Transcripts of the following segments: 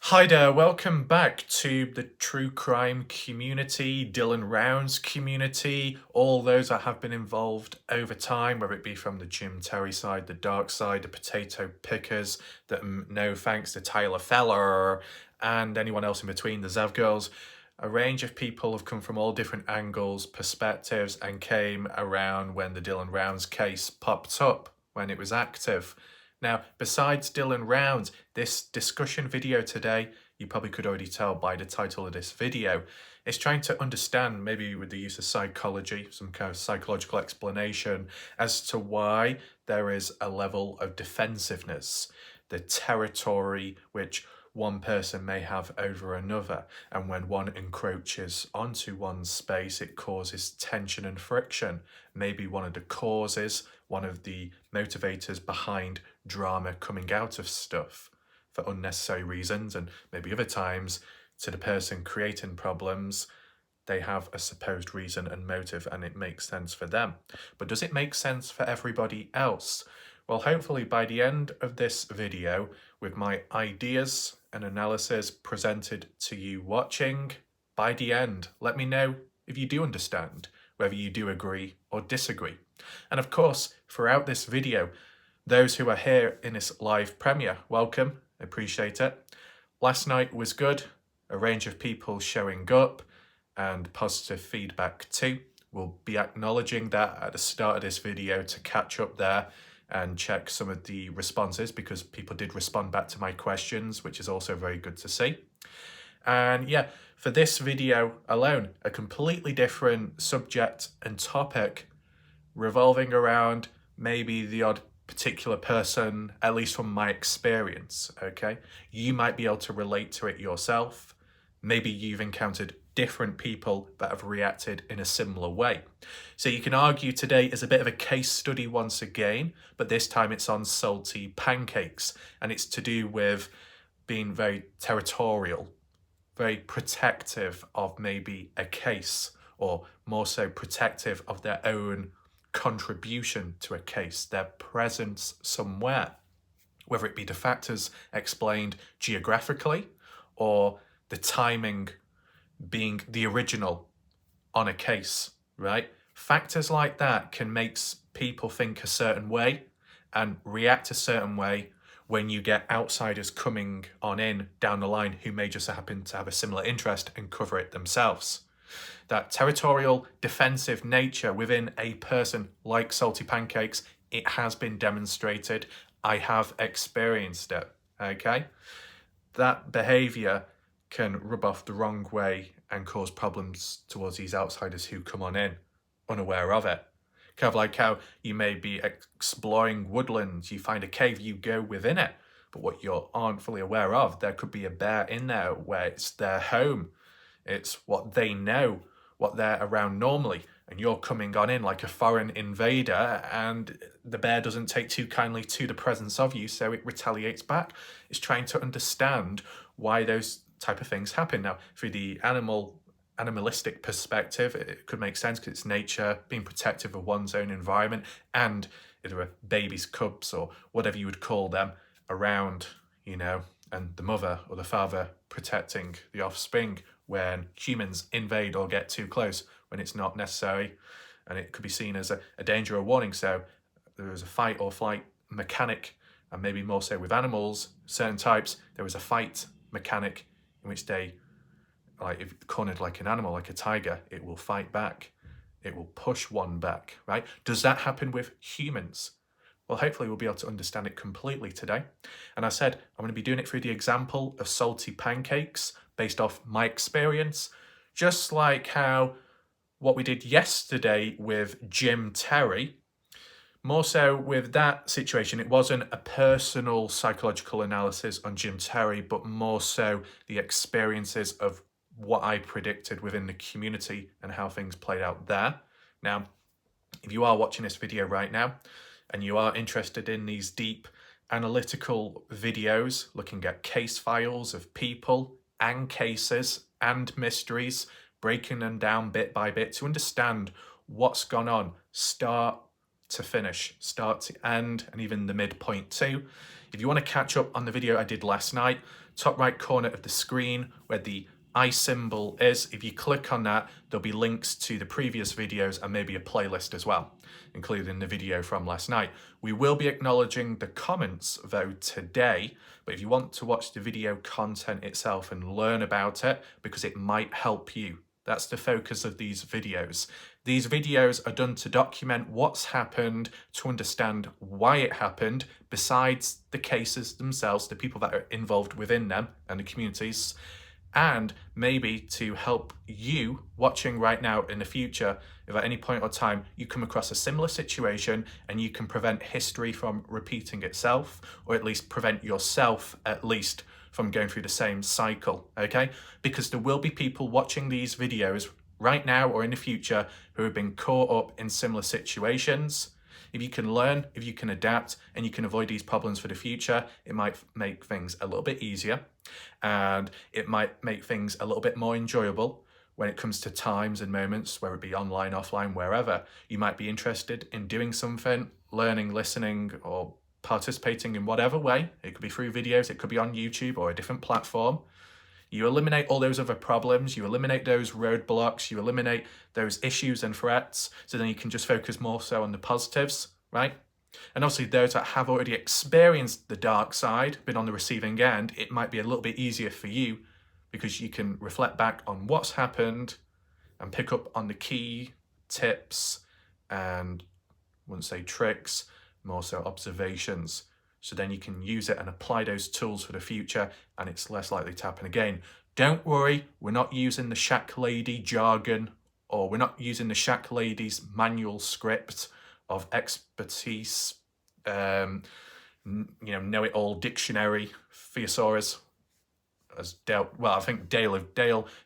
Hi there, welcome back to the true crime community, Dylan Rounds community, all those that have been involved over time, whether it be from the Jim Terry side, the dark side, the potato pickers, the no thanks to Tyler Feller, and anyone else in between, the Zav girls. A range of people have come from all different angles, perspectives, and came around when the Dylan Rounds case popped up, when it was active. Now, besides Dylan Rounds, this discussion video today, you probably could already tell by the title of this video, is trying to understand, maybe with the use of psychology, some kind of psychological explanation as to why there is a level of defensiveness, the territory which one person may have over another, and when one encroaches onto one's space, it causes tension and friction. Maybe one of the causes, one of the motivators behind drama coming out of stuff for unnecessary reasons, and maybe other times to the person creating problems, they have a supposed reason and motive and it makes sense for them. But does it make sense for everybody else? Well, hopefully by the end of this video, with my ideas and analysis presented to you watching, by the end, let me know if you do understand, whether you do agree or disagree. And of course, throughout this video, those who are here in this live premiere, welcome, appreciate it. Last night was good, a range of people showing up and positive feedback too. We'll be acknowledging that at the start of this video to catch up there and check some of the responses, because people did respond back to my questions, which is also very good to see. And yeah, for this video alone, a completely different subject and topic revolving around maybe the odd particular person, at least from my experience, okay? You might be able to relate to it yourself. Maybe you've encountered different people that have reacted in a similar way. So you can argue today is a bit of a case study once again, but this time it's on salty pancakes, and it's to do with being very territorial, very protective of maybe a case, or more so protective of their own contribution to a case, their presence somewhere, whether it be the factors explained geographically or the timing being the original on a case, right? Factors like that can make people think a certain way and react a certain way when you get outsiders coming on in down the line who may just happen to have a similar interest and cover it themselves. That territorial defensive nature within a person like Salty Pancakes, it has been demonstrated. I have experienced it, okay? That behavior can rub off the wrong way and cause problems towards these outsiders who come on in, unaware of it. Kind of like how you may be exploring woodlands, you find a cave, you go within it, but what you aren't fully aware of, there could be a bear in there where it's their home. It's what they know, what they're around normally, and you're coming on in like a foreign invader, and the bear doesn't take too kindly to the presence of you, so it retaliates back. It's trying to understand why those type of things happen. Now, through the animalistic perspective, it could make sense because it's nature being protective of one's own environment, and if there are babies, cubs, or whatever you would call them around, you know, and the mother or the father protecting the offspring when humans invade or get too close when it's not necessary, and it could be seen as a danger or warning. So there is a fight or flight mechanic, and maybe more so with animals, certain types, there is a fight mechanic in which they, like if cornered like an animal, like a tiger, it will fight back. It will push one back, right? Does that happen with humans? Well, hopefully we'll be able to understand it completely today. And I said I'm going to be doing it through the example of salty pancakes based off my experience, just like how what we did yesterday with Jim Terry. More so with that situation, it wasn't a personal psychological analysis on Jim Terry, but more so the experiences of what I predicted within the community and how things played out there. Now, if you are watching this video right now and you are interested in these deep analytical videos looking at case files of people and cases and mysteries, breaking them down bit by bit to understand what's gone on, start to finish, start to end, and even the midpoint too. If you want to catch up on the video I did last night, top right corner of the screen where the I symbol is. If you click on that, there'll be links to the previous videos and maybe a playlist as well, including the video from last night. We will be acknowledging the comments though today, but if you want to watch the video content itself and learn about it, because it might help you, that's the focus of these videos. These videos are done to document what's happened, to understand why it happened, besides the cases themselves, the people that are involved within them and the communities, and maybe to help you watching right now in the future, if at any point or time you come across a similar situation and you can prevent history from repeating itself, or at least prevent yourself at least from going through the same cycle, okay? Because there will be people watching these videos right now or in the future who have been caught up in similar situations. If you can learn, if you can adapt, and you can avoid these problems for the future, it might make things a little bit easier, and it might make things a little bit more enjoyable when it comes to times and moments, whether it be online, offline, wherever. You might be interested in doing something, learning, listening, or participating in whatever way. It could be through videos, it could be on YouTube or a different platform. You eliminate all those other problems, you eliminate those roadblocks, you eliminate those issues and threats, so then you can just focus more so on the positives, right? And obviously those that have already experienced the dark side, been on the receiving end, it might be a little bit easier for you because you can reflect back on what's happened and pick up on the key tips and, I wouldn't say tricks, more so observations. So then you can use it and apply those tools for the future, and it's less likely to happen again. Don't worry, we're not using the Shack Lady jargon, or we're not using the Shack Lady's manual script of expertise, know-it-all dictionary, thesaurus. As Dale, well, I think Dale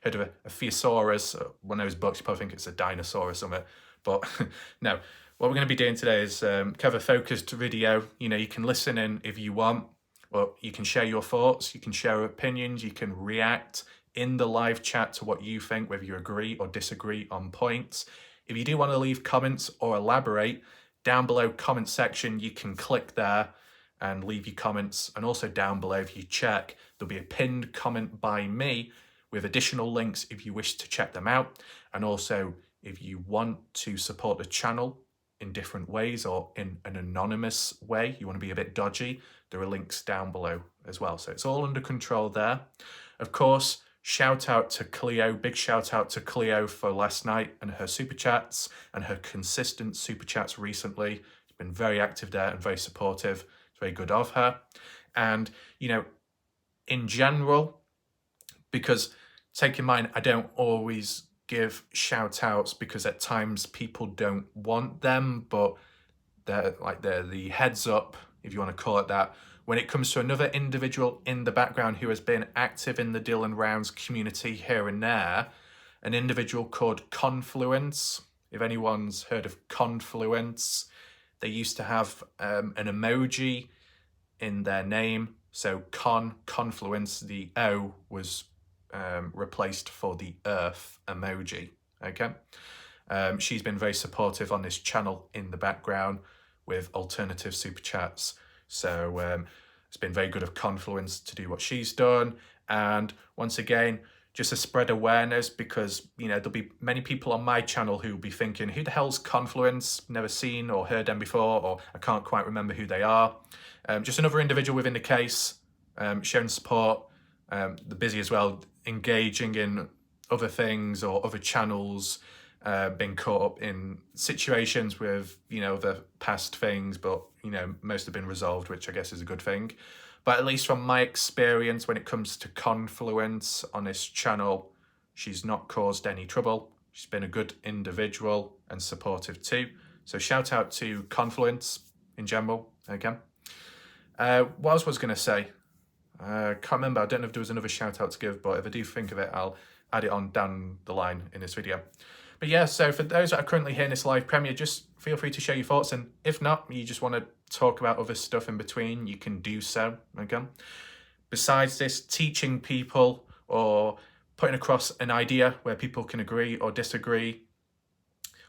heard of a thesaurus, one of those books. You probably think it's a dinosaur or something, but no. What we're going to be doing today is kind of a focused video. You can listen in if you want, or you can share your thoughts, you can share opinions, you can react in the live chat to what you think, whether you agree or disagree on points. If you do want to leave comments or elaborate, down below comment section, you can click there and leave your comments. And also down below, if you check, there'll be a pinned comment by me with additional links if you wish to check them out. And also, if you want to support the channel in different ways or in an anonymous way, you want to be a bit dodgy, there are links down below as well. So it's all under control there. Of course, shout out to Cleo, big shout out to Cleo for last night and her super chats and her consistent super chats recently. She's been very active there and very supportive. It's very good of her. And, in general, because take in mind, I don't always give shout outs because at times people don't want them, but they're the heads up, if you want to call it that, when it comes to another individual in the background who has been active in the Dylan Rounds community here and there, an individual called Confluence. If anyone's heard of Confluence, they used to have an emoji in their name. So Confluence, the O was replaced for the Earth emoji, okay? She's been very supportive on this channel in the background with alternative super chats. So it's been very good of Confluence to do what she's done. And once again, just to spread awareness, because, there'll be many people on my channel who'll be thinking, who the hell's Confluence? Never seen or heard them before, or I can't quite remember who they are. Just another individual within the case, showing support. They're busy as well, engaging in other things or other channels, being caught up in situations with, the past things, but, most have been resolved, which I guess is a good thing. But at least from my experience, when it comes to Confluence on this channel, she's not caused any trouble. She's been a good individual and supportive too. So shout out to Confluence in general, again. What else was I going to say? Can't remember. I don't know if there was another shout out to give, but if I do think of it, I'll add it on down the line in this video. But yeah, so for those that are currently hearing this live premiere, just feel free to share your thoughts. And if not, you just want to talk about other stuff in between, you can do so, okay? Besides this, teaching people or putting across an idea where people can agree or disagree,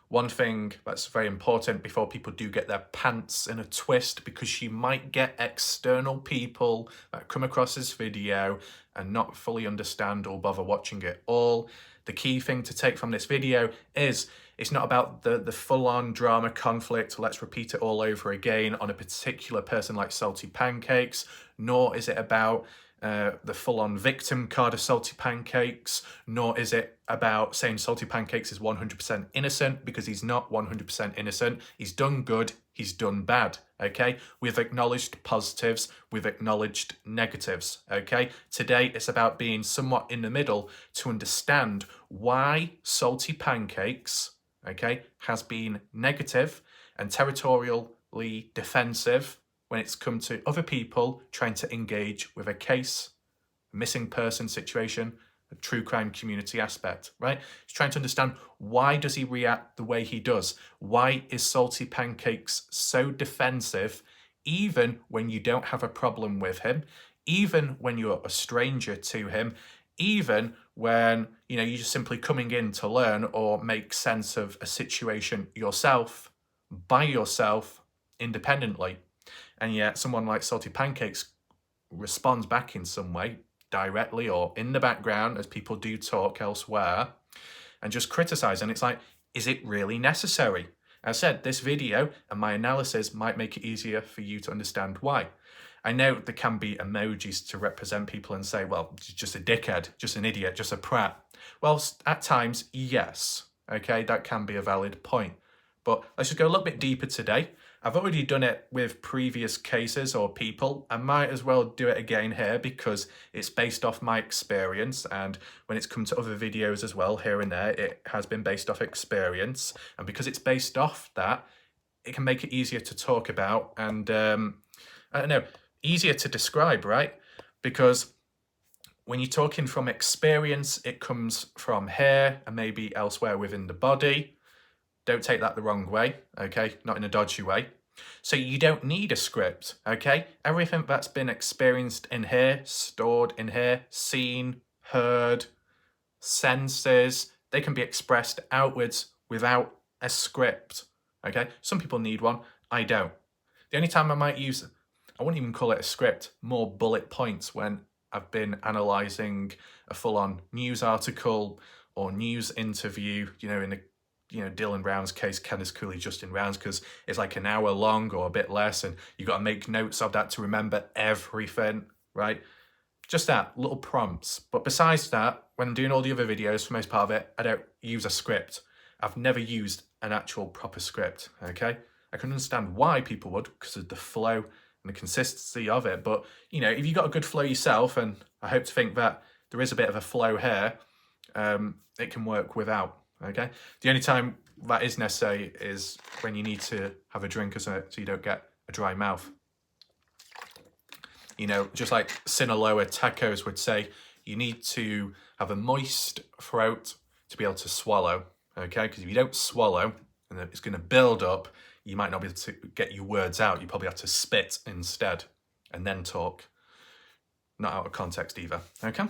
one thing that's very important before people do get their pants in a twist, because you might get external people that come across this video and not fully understand or bother watching it all. The key thing to take from this video is it's not about the full-on drama conflict, let's repeat it all over again on a particular person like Salty Pancakes, nor is it about the full-on victim card of Salty Pancakes, nor is it about saying Salty Pancakes is 100% innocent, because he's not 100% innocent. He's done good, he's done bad, okay? We've acknowledged positives, we've acknowledged negatives, okay? Today it's about being somewhat in the middle to understand why Salty Pancakes, okay, has been negative and territorially defensive when it's come to other people trying to engage with a case, a missing person situation, a true crime community aspect, right? He's trying to understand, why does he react the way he does? Why is Salty Pancakes so defensive, even when you don't have a problem with him, even when you're a stranger to him, even when, you know, you're just simply coming in to learn or make sense of a situation yourself, by yourself, independently. And yet someone like Salty Pancakes responds back in some way, directly or in the background, as people do talk elsewhere, and just criticize. And it's like, is it really necessary? As I said, this video and my analysis might make it easier for you to understand why. I know there can be emojis to represent people and say, well, just a dickhead, just an idiot, just a prat. Well, at times, yes, okay, that can be a valid point. But let's just go a little bit deeper today. I've already done it with previous cases or people. I might as well do it again here because it's based off my experience, and when it's come to other videos as well, here and there, it has been based off experience. And because it's based off that, it can make it easier to talk about and, I don't know, easier to describe, right? Because when you're talking from experience, it comes from here and maybe elsewhere within the body. Don't take that the wrong way, okay? Not in a dodgy way. So you don't need a script, okay? Everything that's been experienced in here, stored in here, seen, heard, senses, they can be expressed outwards without a script, okay? Some people need one, I don't. The only time I might use, I wouldn't even call it a script, more bullet points when I've been analysing a full-on news article or news interview, you know, in a Dylan Brown's case, Kenneth Cooley, Justin Rounds, because it's like an hour long or a bit less, and you got to make notes of that to remember everything, right? Just that, little prompts. But besides that, when I'm doing all the other videos, for most part of it, I don't use a script. I've never used an actual proper script, okay? I can understand why people would, because of the flow and the consistency of it. But, you know, if you've got a good flow yourself, and I hope to think that there is a bit of a flow here, it can work without. Okay, the only time that is necessary is when you need to have a drink or something so you don't get a dry mouth. You know, just like Sinaloa tacos would say, you need to have a moist throat to be able to swallow, okay? Because if you don't swallow, and it's going to build up, you might not be able to get your words out. You probably have to spit instead and then talk. Not out of context either, okay?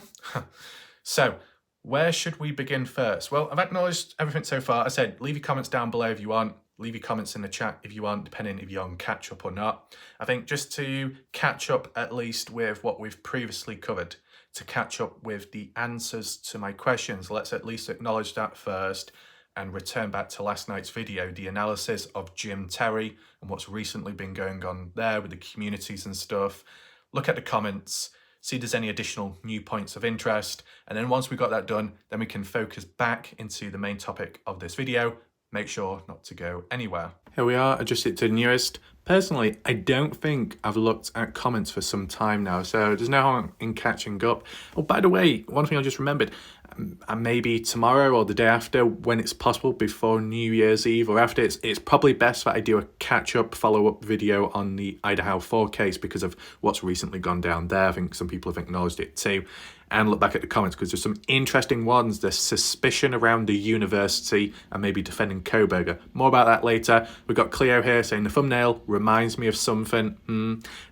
So, where should we begin first? Well, I've acknowledged everything so far. I said, leave your comments down below if you want. Leave your comments in the chat if you want, depending if you're on catch up or not. I think just to catch up at least with what we've previously covered, to catch up with the answers to my questions, let's at least acknowledge that first and return back to last night's video, the analysis of Jim Terry and what's recently been going on there with the communities and stuff. Look at the comments, see if there's any additional new points of interest. And then once we've got that done, then we can focus back into the main topic of this video. Make sure not to go anywhere. Here we are, adjusted to newest. Personally, I don't think I've looked at comments for some time now, so there's no harm in catching up. Oh, by the way, one thing I just remembered, maybe tomorrow or the day after, when it's possible, before New Year's Eve or after, it's probably best that I do a catch-up, follow-up video on the Idaho 4 case because of what's recently gone down there. I think some people have acknowledged it too. and look back at the comments because there's some interesting ones. There's suspicion around the university and maybe defending Koberger. More about that later. We've got Cleo here saying the thumbnail reminds me of something.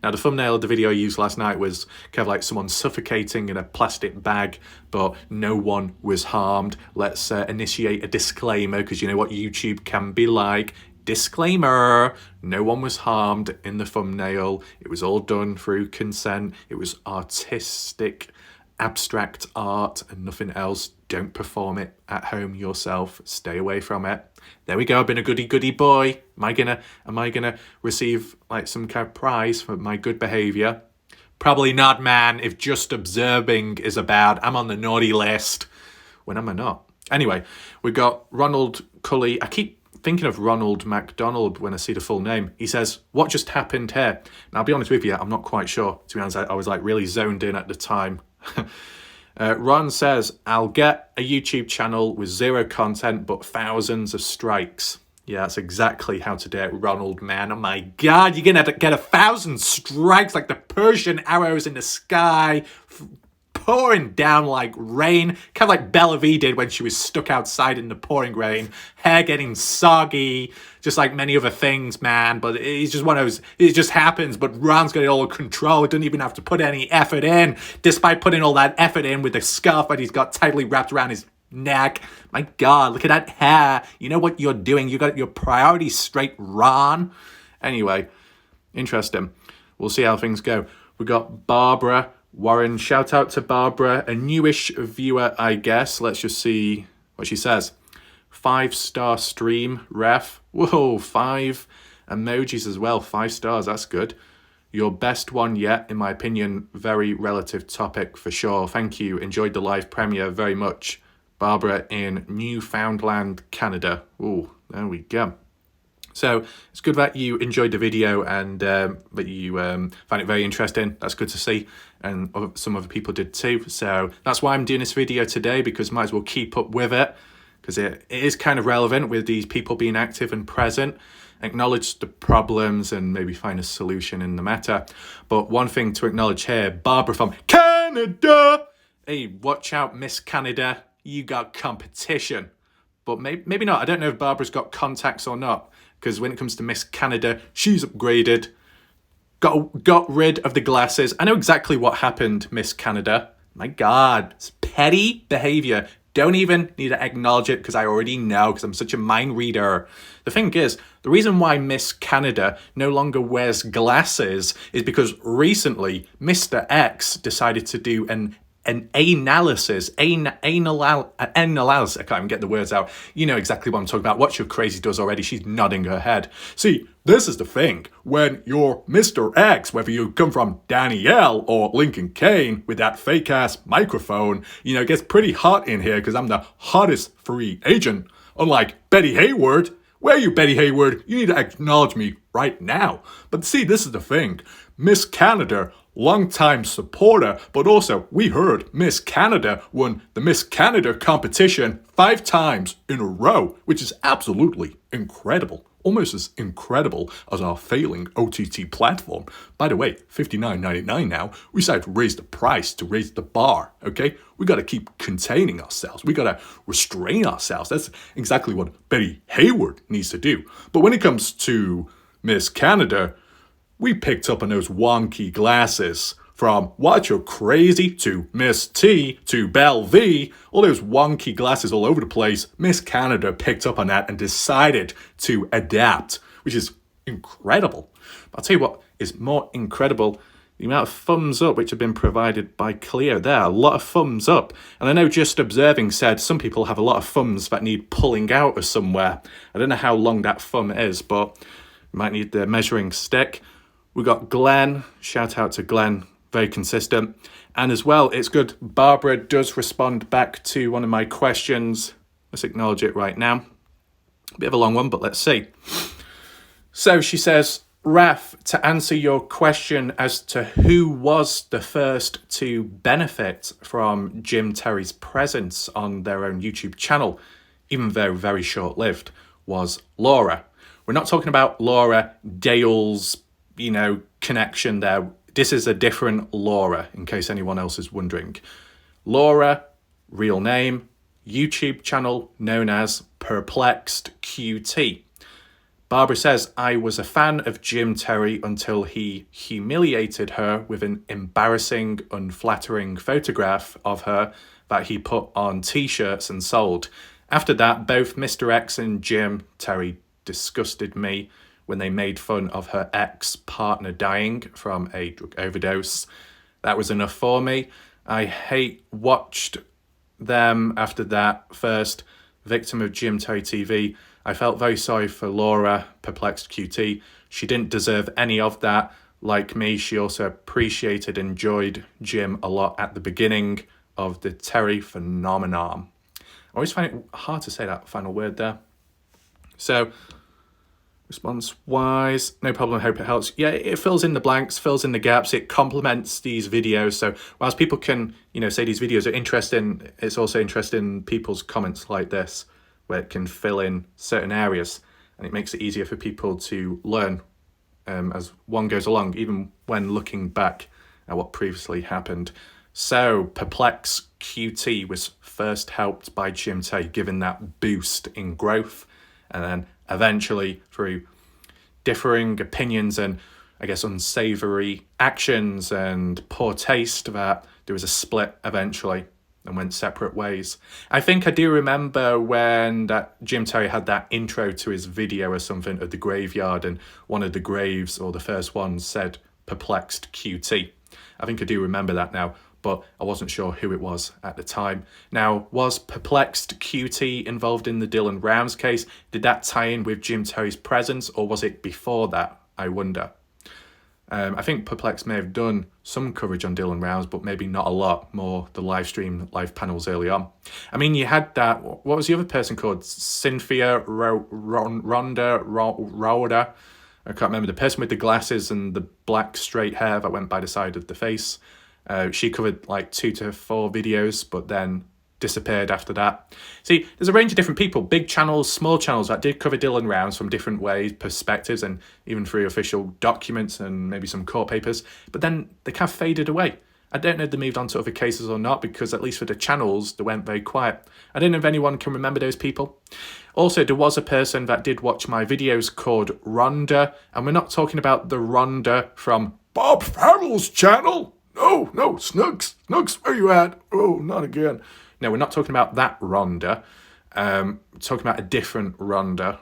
Now, the thumbnail of the video I used last night was kind of like someone suffocating in a plastic bag, but no one was harmed. Let's initiate a disclaimer because you know what YouTube can be like. Disclaimer, no one was harmed in the thumbnail. It was all done through consent. It was artistic, abstract art and nothing else. Don't perform it at home yourself. Stay away from it. There we go. I've been a goody boy. Am I gonna receive like some kind of prize for my good behavior? Probably not, man. If just observing is bad, I'm on the naughty list. When am I not? Anyway, we got Ronald Cully. I keep thinking of Ronald McDonald when I see the full name. He says, what just happened here? And I'll be honest with you, I'm not quite sure. To be honest, I was like really zoned in at the time. Ron says, I'll get a YouTube channel with 0 content but thousands of strikes. Yeah, that's exactly how to date Ronald, man. Oh my God, you're going to get 1,000 strikes like the Persian arrows in the sky, pouring down like rain, kind of like Bella V did when she was stuck outside in the pouring rain, hair getting soggy, just like many other things, man. But it's just one of those, it just happens, but Ron's got it all under control. He doesn't even have to put any effort in, despite putting all that effort in with the scarf that he's got tightly wrapped around his neck. My God, look at that hair. You know what you're doing. You got your priorities straight, Ron. Anyway, interesting. We'll see how things go. We got Barbara Warren. Shout out to Barbara, a newish viewer, I guess. Let's just see what she says. 5-star stream, ref. Whoa, 5 emojis as well. 5 stars, that's good. Your best one yet, in my opinion. Very relative topic for sure. Thank you. Enjoyed the live premiere very much. Barbara in Newfoundland, Canada. Oh, there we go. So it's good that you enjoyed the video and that you found it very interesting. That's good to see. And some other people did too. So that's why I'm doing this video today, because might as well keep up with it, because it is kind of relevant with these people being active and present. Acknowledge the problems and maybe find a solution in the matter. But one thing to acknowledge here, Barbara from Canada. Hey, watch out, Miss Canada. You got competition. But maybe not. I don't know if Barbara's got contacts or not, because when it comes to Miss Canada, she's upgraded. Got rid of the glasses. I know exactly what happened, Miss Canada. My God, it's petty behavior. Don't even need to acknowledge it because I already know, because I'm such a mind reader. The thing is, the reason why Miss Canada no longer wears glasses is because recently Mr. X decided to do an analysis, analysis, I can't even get the words out. You know exactly what I'm talking about. Watch your Crazy does already. She's nodding her head. See, this is the thing. When you're Mr. X, whether you come from Danielle or Lincoln Kane with that fake-ass microphone, you know, it gets pretty hot in here because I'm the hottest free agent. Unlike Betty Hayward. Where are you, Betty Hayward? You need to acknowledge me right now. But see, this is the thing. Miss Canada, long-time supporter, but also we heard Miss Canada won the Miss Canada competition 5 times in a row, which is absolutely incredible. Almost as incredible as our failing OTT platform. By the way, $59.99 now. We decided to raise the price, to raise the bar, okay? We got to keep containing ourselves. We got to restrain ourselves. That's exactly what Betty Hayward needs to do. But when it comes to Miss Canada, we picked up on those wonky glasses. From Watch Your Crazy to Miss T to Belle V, all those wonky glasses all over the place, Miss Canada picked up on that and decided to adapt, which is incredible. But I'll tell you what is more incredible, the amount of thumbs up which have been provided by Cleo there. A lot of thumbs up. And I know Just Observing said some people have a lot of thumbs that need pulling out of somewhere. I don't know how long that thumb is, but you might need the measuring stick. We got Glenn. Shout out to Glenn. Very consistent. And as well, it's good, Barbara does respond back to one of my questions. Let's acknowledge it right now. A bit of a long one, but let's see. So she says, Raf, to answer your question as to who was the first to benefit from Jim Terry's presence on their own YouTube channel, even though very short-lived, was Laura. We're not talking about Laura Dale's, you know, connection there. This is a different Laura, in case anyone else is wondering. Laura, real name, YouTube channel known as Perplexed QT. Barbara says, I was a fan of Jim Terry until he humiliated her with an embarrassing, unflattering photograph of her that he put on t-shirts and sold. After that, both Mr. X and Jim Terry disgusted me when they made fun of her ex-partner dying from a drug overdose. That was enough for me. I watched them after that. First, victim of Jim Terry TV. I felt very sorry for Laura, Perplexed QT. She didn't deserve any of that. Like me, she also appreciated, enjoyed Jim a lot at the beginning of the Terry phenomenon. I always find it hard to say that final word there. So, response-wise, no problem, hope it helps. Yeah, it fills in the blanks, fills in the gaps, it complements these videos. So whilst people can, say these videos are interesting, it's also interesting in people's comments like this, where it can fill in certain areas, and it makes it easier for people to learn as one goes along, even when looking back at what previously happened. So Perplex QT was first helped by Jim Terry, given that boost in growth, and then eventually through differing opinions and I guess unsavory actions and poor taste, that there was a split eventually and went separate ways. I think I do remember when that Jim Terry had that intro to his video or something at the graveyard, and one of the graves, or the first one, said Perplexed QT. I think I do remember that now, but I wasn't sure who it was at the time. Now, was Perplexed QT involved in the Dylan Rounds case? Did that tie in with Jim Terry's presence, or was it before that? I wonder. I think Perplex may have done some coverage on Dylan Rounds, but maybe not a lot, more the live panels early on. I mean, you had that, what was the other person called? Cynthia Rhoda. I can't remember, the person with the glasses and the black straight hair that went by the side of the face. She covered like 2 to 4 videos, but then disappeared after that. See, there's a range of different people, big channels, small channels that did cover Dylan Rounds from different ways, perspectives, and even through official documents and maybe some court papers, but then they kind of faded away. I don't know if they moved on to other cases or not, because at least for the channels, they went very quiet. I don't know if anyone can remember those people. Also, there was a person that did watch my videos called Rhonda, and we're not talking about the Rhonda from Bob Farrell's channel. No, Snugs, where you at? Oh, not again. No, we're not talking about that Rhonda. We're talking about a different Rhonda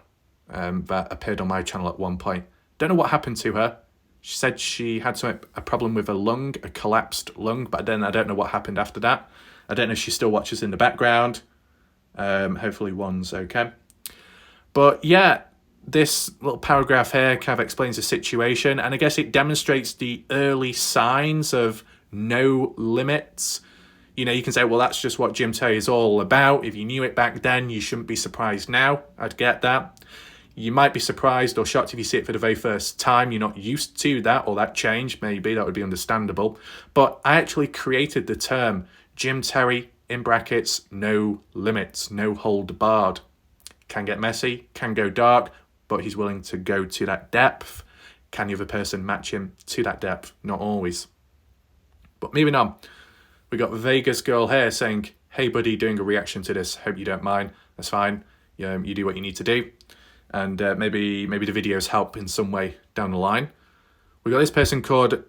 that appeared on my channel at one point. Don't know what happened to her. She said she had a problem with a lung, a collapsed lung, but then I don't know what happened after that. I don't know if she still watches in the background. Hopefully one's okay. But yeah, this little paragraph here kind of explains the situation, and I guess it demonstrates the early signs of no limits. You can say, well, that's just what Jim Terry is all about. If you knew it back then, you shouldn't be surprised now. I'd get that. You might be surprised or shocked if you see it for the very first time. You're not used to that, or that change, maybe. That would be understandable. But I actually created the term Jim Terry, in brackets, no limits, no hold barred. Can get messy, can go dark, but he's willing to go to that depth. Can the other person match him to that depth? Not always. But moving on. We got Vegas girl here saying, hey buddy, doing a reaction to this. Hope you don't mind. That's fine. You do what you need to do. And maybe the videos help in some way down the line. We got this person called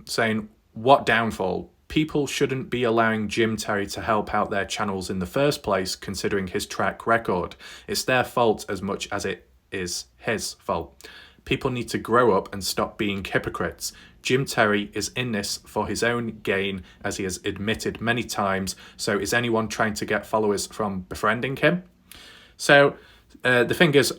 saying, what downfall? People shouldn't be allowing Jim Terry to help out their channels in the first place, considering his track record. It's their fault as much as it is his fault. People need to grow up and stop being hypocrites. Jim Terry is in this for his own gain, as he has admitted many times. So is anyone trying to get followers from befriending him? So the thing is,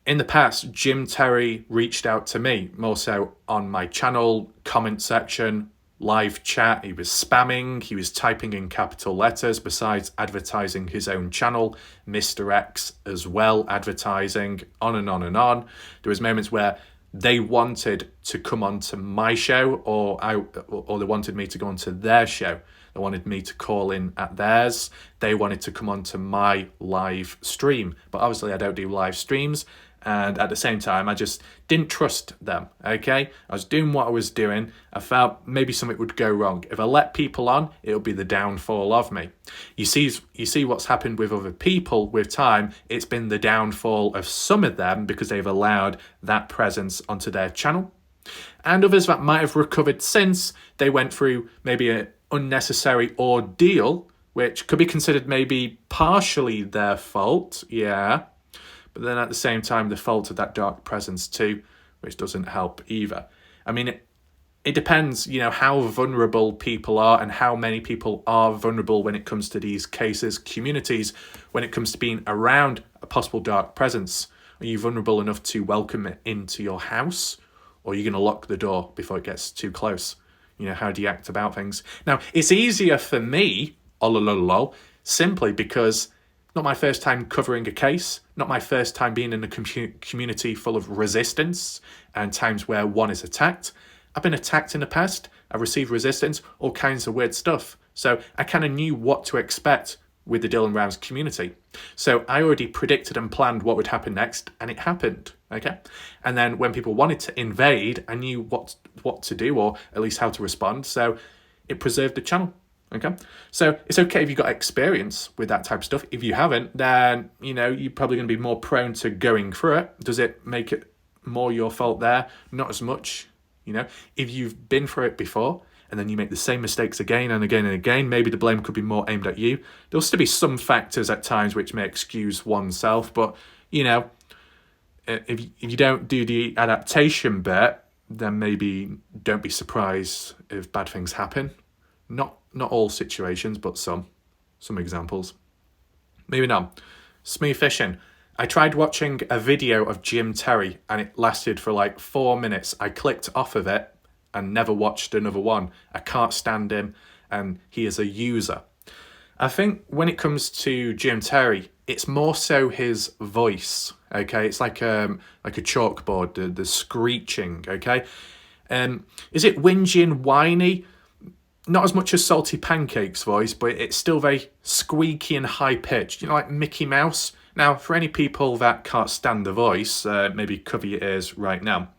in the past, Jim Terry reached out to me, more so on my channel, comment section, live chat. He was spamming, he was typing in capital letters, besides advertising his own channel, Mr. X as well, advertising, on and on and on. There was moments where they wanted to come onto my show, or they wanted me to go onto their show. They wanted me to call in at theirs. They wanted to come onto my live stream. But obviously I don't do live streams. And at the same time, I just didn't trust them, okay? I was doing what I was doing. I felt maybe something would go wrong. If I let people on, it'll be the downfall of me. You see what's happened with other people with time. It's been the downfall of some of them because they've allowed that presence onto their channel. And others that might have recovered since, they went through maybe an unnecessary ordeal, which could be considered maybe partially their fault, yeah. But then at the same time, the fault of that dark presence too, which doesn't help either. I mean, it depends, you know, how vulnerable people are and how many people are vulnerable when it comes to these cases, communities, when it comes to being around a possible dark presence. Are you vulnerable enough to welcome it into your house? Or are you going to lock the door before it gets too close? You know, how do you act about things? Now, it's easier for me, simply because not my first time covering a case, not my first time being in a community full of resistance and times where one is attacked. I've been attacked in the past. I've received resistance, all kinds of weird stuff. So I kind of knew what to expect with the Dylan Rounds community. So I already predicted and planned what would happen next, and it happened, okay? And then when people wanted to invade, I knew what to do, or at least how to respond. So it preserved the channel. Okay, so it's okay if you've got experience with that type of stuff. If you haven't, then, you know, you're probably going to be more prone to going through it. Does it make it more your fault there? Not as much, you know. If you've been through it before and then you make the same mistakes again and again and again, maybe the blame could be more aimed at you. There'll still be some factors at times which may excuse oneself, but, you know, if you don't do the adaptation bit, then maybe don't be surprised if bad things happen. Not all situations, but some examples. Moving on. Smooth fishing. I tried watching a video of Jim Terry and it lasted for like 4 minutes. I clicked off of it and never watched another one. I can't stand him and he is a user. I think when it comes to Jim Terry, it's more so his voice, okay? It's like a chalkboard, the screeching, okay? Is it whingy and whiny? Not as much as Salty3Pancak3s voice, but it's still very squeaky and high-pitched, you know, like Mickey Mouse. Now, for any people that can't stand the voice, maybe cover your ears right now.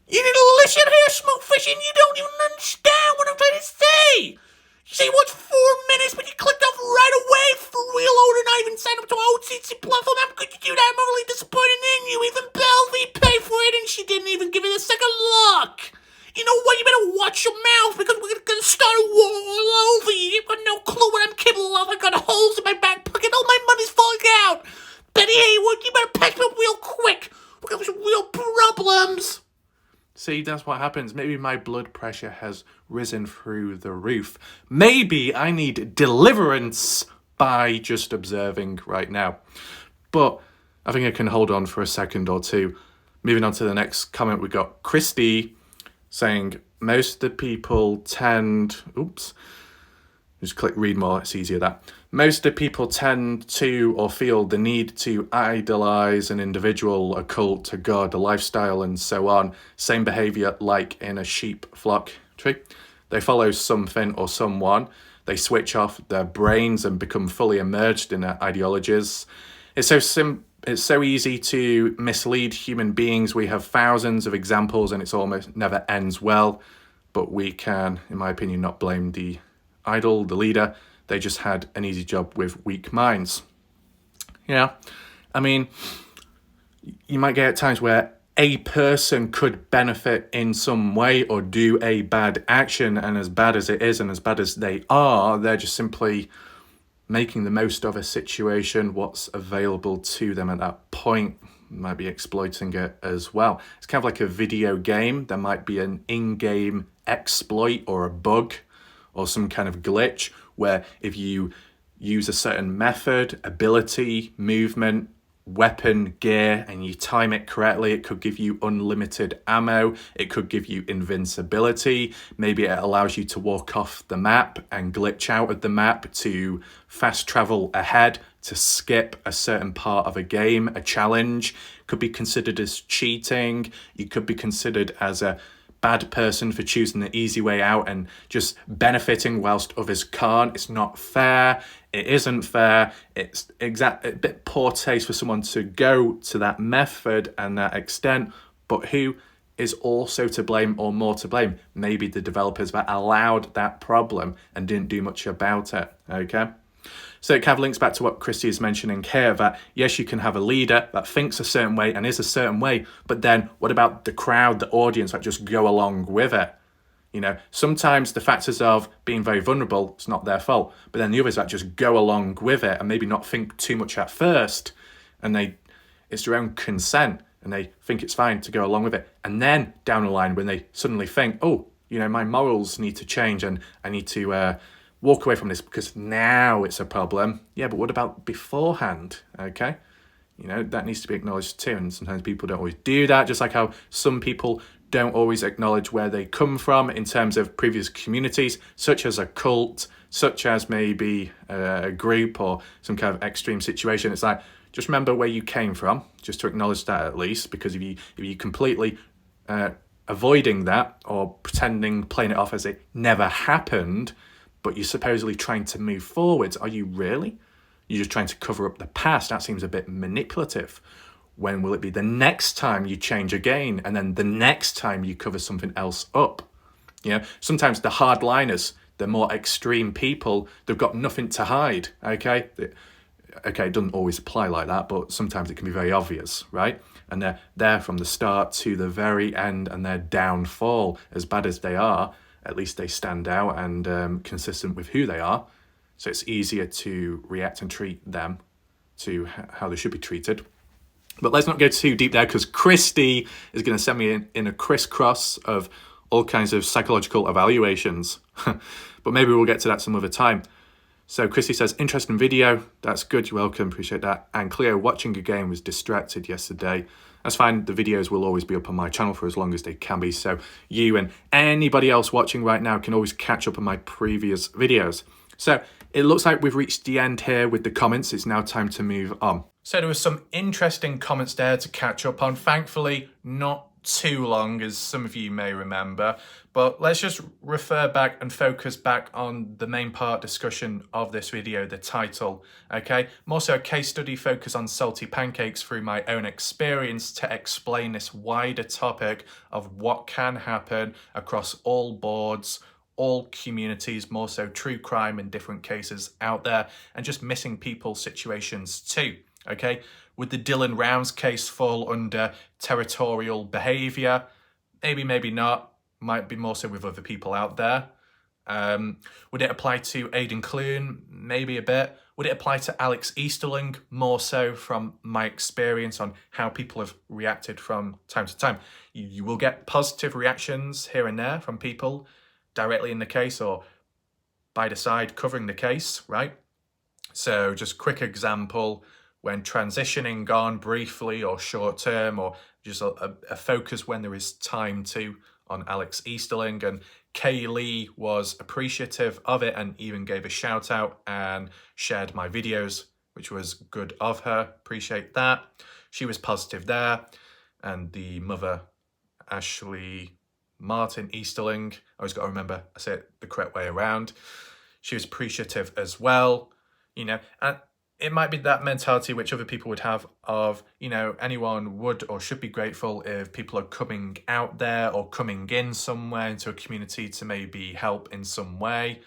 You need to listen here, Smooth Fishing, you don't even understand what I'm trying to say! You say you watched 4 minutes, but you clicked off right away for real order, not even signed up to our OTC platform. How could you do that? I'm really disappointed in you. Even Belvy paid for it, and she didn't even give it a second look. You know what? You better watch your mouth because we're going to start a war all over you. You've got no clue what I'm capable of. I've got holes in my back pocket. All my money's falling out. Betty Haywood, you better patch me up real quick. We're going to have some real problems. See, that's what happens. Maybe my blood pressure has risen through the roof. Maybe I need deliverance by just observing right now. But I think I can hold on for a second or two. Moving on to the next comment, we got Christy saying, most of the people tend... Oops. Just click read more, it's easier that. Most of the people tend to or feel the need to idolize an individual, a cult, a god, a lifestyle, and so on. Same behavior like in a sheep flock. True. They follow something or someone. They switch off their brains and become fully immersed in their ideologies. It's so easy to mislead human beings. We have thousands of examples and it's almost never ends well. But we can, in my opinion, not blame the idol, the leader. They just had an easy job with weak minds. Yeah, I mean, you might get at times where a person could benefit in some way or do a bad action, and as bad as it is and as bad as they are, they're just simply making the most of a situation, what's available to them at that point. Might be exploiting it as well. It's kind of like a video game. There might be an in-game exploit or a bug or some kind of glitch where if you use a certain method, ability, movement, weapon, gear, and you time it correctly, it could give you unlimited ammo, it could give you invincibility, maybe it allows you to walk off the map and glitch out of the map to fast travel ahead, to skip a certain part of a game, a challenge, could be considered as cheating, you could be considered as a bad person for choosing the easy way out and just benefiting whilst others can't. It's not fair. It isn't fair. It's a bit poor taste for someone to go to that method and that extent. But who is also to blame or more to blame? Maybe the developers that allowed that problem and didn't do much about it, okay? So it kind of links back to what Christy is mentioning here, that yes, you can have a leader that thinks a certain way and is a certain way, but then what about the crowd, the audience that just go along with it? You know, sometimes the factors of being very vulnerable, it's not their fault, but then the others that just go along with it and maybe not think too much at first, and it's their own consent, and they think it's fine to go along with it. And then down the line, when they suddenly think, oh, you know, my morals need to change and I need to walk away from this because now it's a problem. Yeah, but what about beforehand? Okay, you know, that needs to be acknowledged too. And sometimes people don't always do that, just like how some people don't always acknowledge where they come from in terms of previous communities, such as a cult, such as maybe a group or some kind of extreme situation. It's like, just remember where you came from, just to acknowledge that at least, because if you completely avoiding that or pretending, playing it off as it never happened, but you're supposedly trying to move forwards, are you really? You're just trying to cover up the past. That seems a bit manipulative. When will it be the next time you change again, and then the next time you cover something else up? You know, sometimes the hardliners, the more extreme people, they've got nothing to hide, okay? Okay, it doesn't always apply like that, but sometimes it can be very obvious, right? And they're there from the start to the very end, and their downfall, as bad as they are, at least they stand out and consistent with who they are. So it's easier to react and treat them to how they should be treated. But let's not go too deep there, because Christy is going to send me in a crisscross of all kinds of psychological evaluations. But maybe we'll get to that some other time. So Christy says, interesting video. That's good. You're welcome. Appreciate that. And Cleo, watching a game, was distracted yesterday. That's fine. The videos will always be up on my channel for as long as they can be. So you and anybody else watching right now can always catch up on my previous videos. So it looks like we've reached the end here with the comments. It's now time to move on. So there was some interesting comments there to catch up on. Thankfully, not too long, as some of you may remember. But let's just refer back and focus back on the main part discussion of this video, the title, okay? More so a case study focus on salty pancakes through my own experience to explain this wider topic of what can happen across all boards, all communities, more so true crime in different cases out there, and just missing people situations too, okay? Would the Dylan Rounds case fall under territorial behaviour? Maybe, maybe not. Might be more so with other people out there. Would it apply to Aidan Clune? Maybe a bit. Would it apply to Alex Easterling? More so from my experience on how people have reacted from time to time. You will get positive reactions here and there from people directly in the case or by the side covering the case, right? So just quick example, when transitioning on briefly or short term, or just a focus when there is time to, on Alex Easterling, and Kaylee was appreciative of it and even gave a shout out and shared my videos, which was good of her. Appreciate that. She was positive there. And the mother, Ashley Martin Easterling, I always got to remember I say it the correct way around. She was appreciative as well, you know, and it might be that mentality which other people would have of, you know, anyone would or should be grateful if people are coming out there or coming in somewhere into a community to maybe help in some way.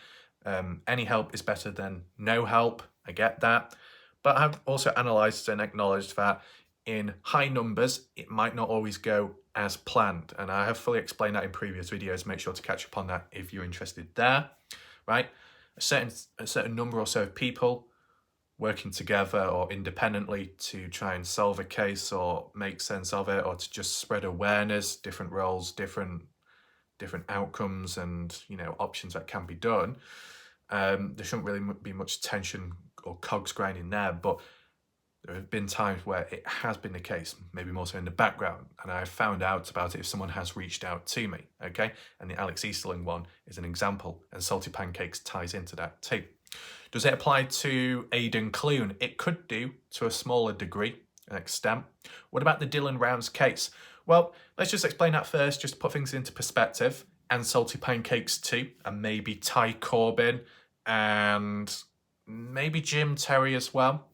Any help is better than no help. I get that. But I've also analysed and acknowledged that in high numbers, it might not always go as planned. And I have fully explained that in previous videos. Make sure to catch up on that if you're interested there, right? A certain number or so of people working together or independently to try and solve a case or make sense of it, or to just spread awareness, different roles, different outcomes and, you know, options that can be done. There shouldn't really be much tension or cogs grinding there, but there have been times where it has been the case, maybe more so in the background, and I found out about it if someone has reached out to me, okay? And the Alex Easterling one is an example, and Salty Pancakes ties into that too. Does it apply to Aidan Clune? It could do to a smaller degree and extent. What about the Dylan Rounds case? Well, let's just explain that first, just to put things into perspective. And Salty Pancakes too, and maybe Ty Corbin, and maybe Jim Terry as well,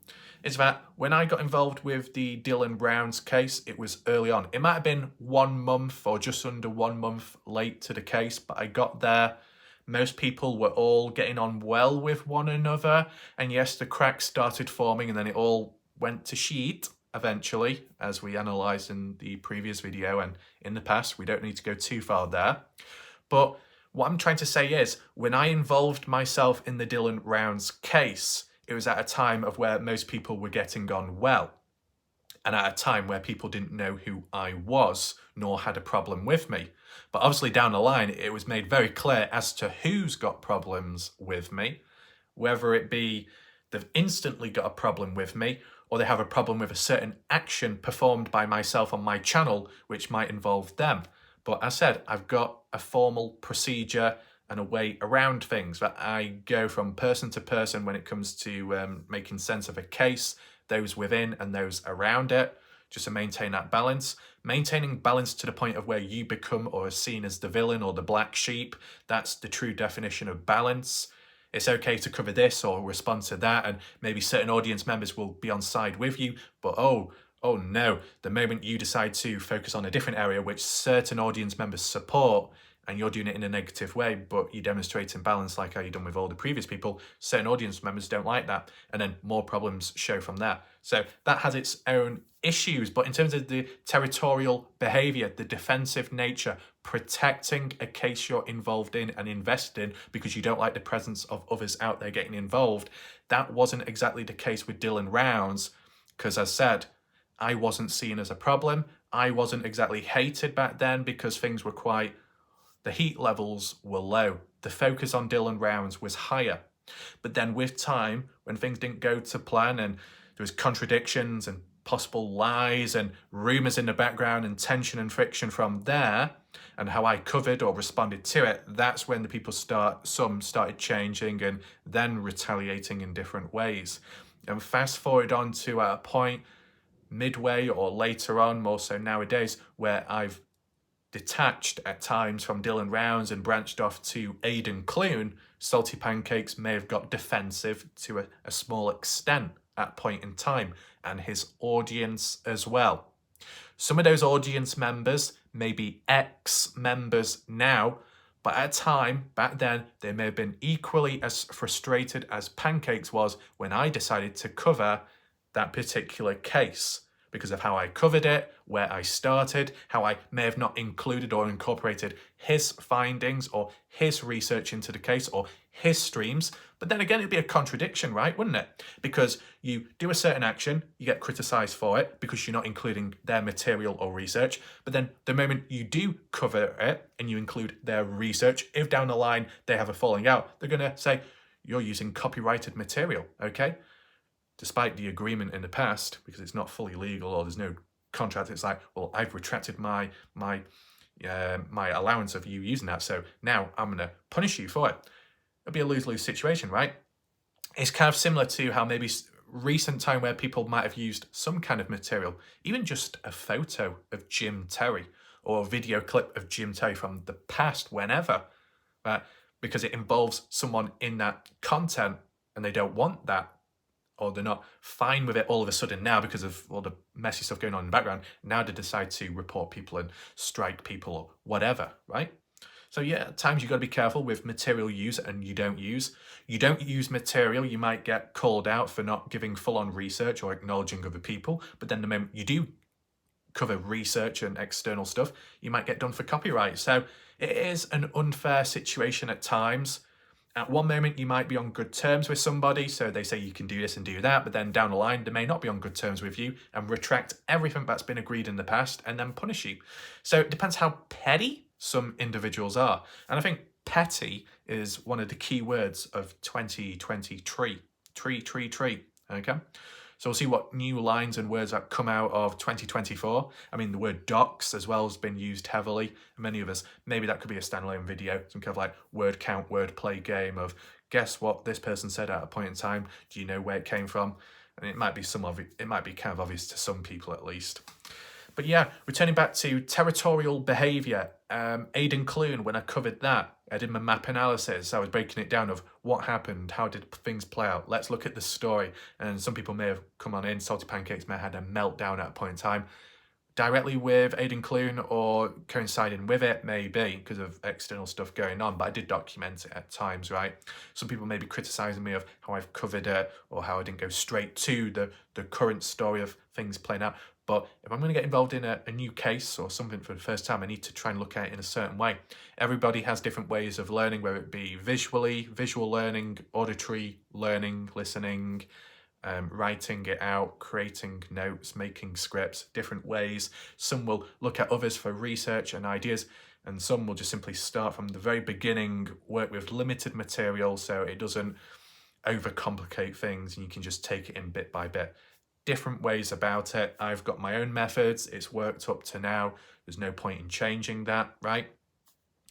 is that when I got involved with the Dylan Rounds case, it was early on. It might have been 1 month or just under 1 month late to the case, but I got there. Most people were all getting on well with one another. And yes, the cracks started forming and then it all went to shit eventually, as we analysed in the previous video and in the past. We don't need to go too far there. But what I'm trying to say is, when I involved myself in the Dylan Rounds case, it was at a time of where most people were getting on well, and at a time where people didn't know who I was, nor had a problem with me. But obviously down the line, it was made very clear as to who's got problems with me, whether it be they've instantly got a problem with me, or they have a problem with a certain action performed by myself on my channel, which might involve them. But as I said, I've got a formal procedure and a way around things that I go from person to person when it comes to making sense of a case, those within and those around it, just to maintain that balance. Maintaining balance to the point of where you become or are seen as the villain or the black sheep, that's the true definition of balance. It's okay to cover this or respond to that, and maybe certain audience members will be on side with you, but oh no, the moment you decide to focus on a different area which certain audience members support, and you're doing it in a negative way, but you demonstrate imbalance like how you've done with all the previous people, certain audience members don't like that, and then more problems show from there. So that has its own issues, but in terms of the territorial behaviour, the defensive nature, protecting a case you're involved in and invested in because you don't like the presence of others out there getting involved, that wasn't exactly the case with Dylan Rounds, because as said, I wasn't seen as a problem. I wasn't exactly hated back then because things were the heat levels were low. The focus on Dylan Rounds was higher. But then with time, when things didn't go to plan and there was contradictions and possible lies and rumours in the background and tension and friction from there, and how I covered or responded to it, that's when the people some started changing and then retaliating in different ways. And fast forward on to a point midway or later on, more so nowadays, where I've detached at times from Dylan Rounds and branched off to Aidan Clune, Salty Pancakes may have got defensive to a small extent at point in time, and his audience as well. Some of those audience members may be ex-members now, but at a time back then, they may have been equally as frustrated as Pancakes was when I decided to cover that particular case, because of how I covered it, where I started, how I may have not included or incorporated his findings or his research into the case or his streams. But then again, it'd be a contradiction, right? Wouldn't it? Because you do a certain action, you get criticized for it because you're not including their material or research. But then the moment you do cover it and you include their research, if down the line they have a falling out, they're going to say, you're using copyrighted material, okay? Despite the agreement in the past, because it's not fully legal or there's no contract, it's like, well, I've retracted my allowance of you using that, so now I'm going to punish you for it. It'd be a lose-lose situation, right? It's kind of similar to how maybe recent time where people might have used some kind of material, even just a photo of Jim Terry or a video clip of Jim Terry from the past, whenever, right? Because it involves someone in that content and they don't want that, or they're not fine with it all of a sudden now because of all the messy stuff going on in the background. Now they decide to report people and strike people or whatever, right? So yeah, at times you've got to be careful with material use and you don't use. You don't use material, you might get called out for not giving full-on research or acknowledging other people. But then the moment you do cover research and external stuff, you might get done for copyright. So it is an unfair situation at times. At one moment, you might be on good terms with somebody, so they say you can do this and do that, but then down the line, they may not be on good terms with you and retract everything that's been agreed in the past and then punish you. So it depends how petty some individuals are. And I think petty is one of the key words of 2023. Tree, okay? So we'll see what new lines and words that come out of 2024. I mean, the word docs as well has been used heavily. Many of us, maybe that could be a standalone video, some kind of like word count, word play game of guess what this person said at a point in time. Do you know where it came from? And it might be kind of obvious to some people at least. But yeah, returning back to territorial behaviour, Aidan Clune, when I covered that, I did my map analysis. I was breaking it down of what happened, how did things play out. Let's look at the story. And some people may have come on in, Salty Pancakes may have had a meltdown at a point in time. Directly with Aidan Clune or coinciding with it, maybe, because of external stuff going on, but I did document it at times, right? Some people may be criticising me of how I've covered it or how I didn't go straight to the current story of things playing out. But if I'm going to get involved in a new case or something for the first time, I need to try and look at it in a certain way. Everybody has different ways of learning, whether it be visual learning, auditory learning, listening, writing it out, creating notes, making scripts, different ways. Some will look at others for research and ideas, and some will just simply start from the very beginning, work with limited material so it doesn't overcomplicate things and you can just take it in bit by bit. Different ways about it. I've got my own methods. It's worked up to now. There's no point in changing that, right?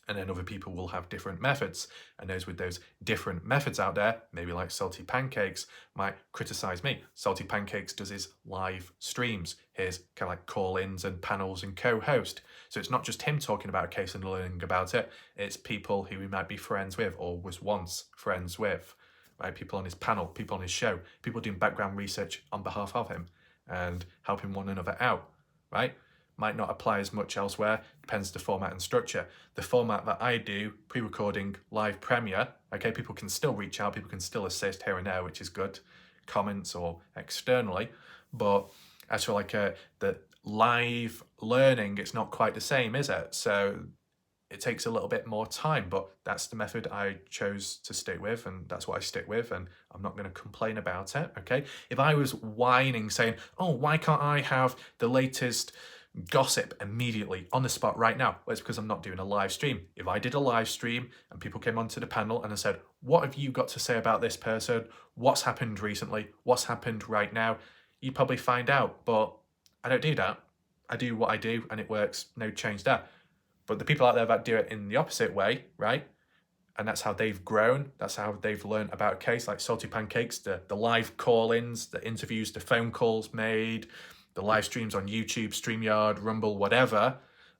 And then other people will have different methods. And those with those different methods out there, maybe like Salty Pancakes, might criticize me. Salty Pancakes does his live streams. Here's kind of like call-ins and panels and co-host. So it's not just him talking about a case and learning about it. It's people who he might be friends with or was once friends with, right? People on his panel, people on his show, people doing background research on behalf of him and helping one another out, right? Might not apply as much elsewhere, depends the format and structure. The format that I do, pre-recording, live premiere, okay, people can still reach out, people can still assist here and there, which is good, comments or externally, but as for like the live learning, it's not quite the same, is it? So it takes a little bit more time, but that's the method I chose to stick with, and that's what I stick with, and I'm not going to complain about it, okay? If I was whining, saying, oh, why can't I have the latest gossip immediately on the spot right now? Well, it's because I'm not doing a live stream. If I did a live stream and people came onto the panel and I said, what have you got to say about this person? What's happened recently? What's happened right now? You'd probably find out, but I don't do that. I do what I do and it works, no change there. But the people out there that do it in the opposite way, right? And that's how they've grown. That's how they've learned about a case, like Salty Pancakes, the live call-ins, the interviews, the phone calls made, the live streams on YouTube, StreamYard, Rumble, whatever,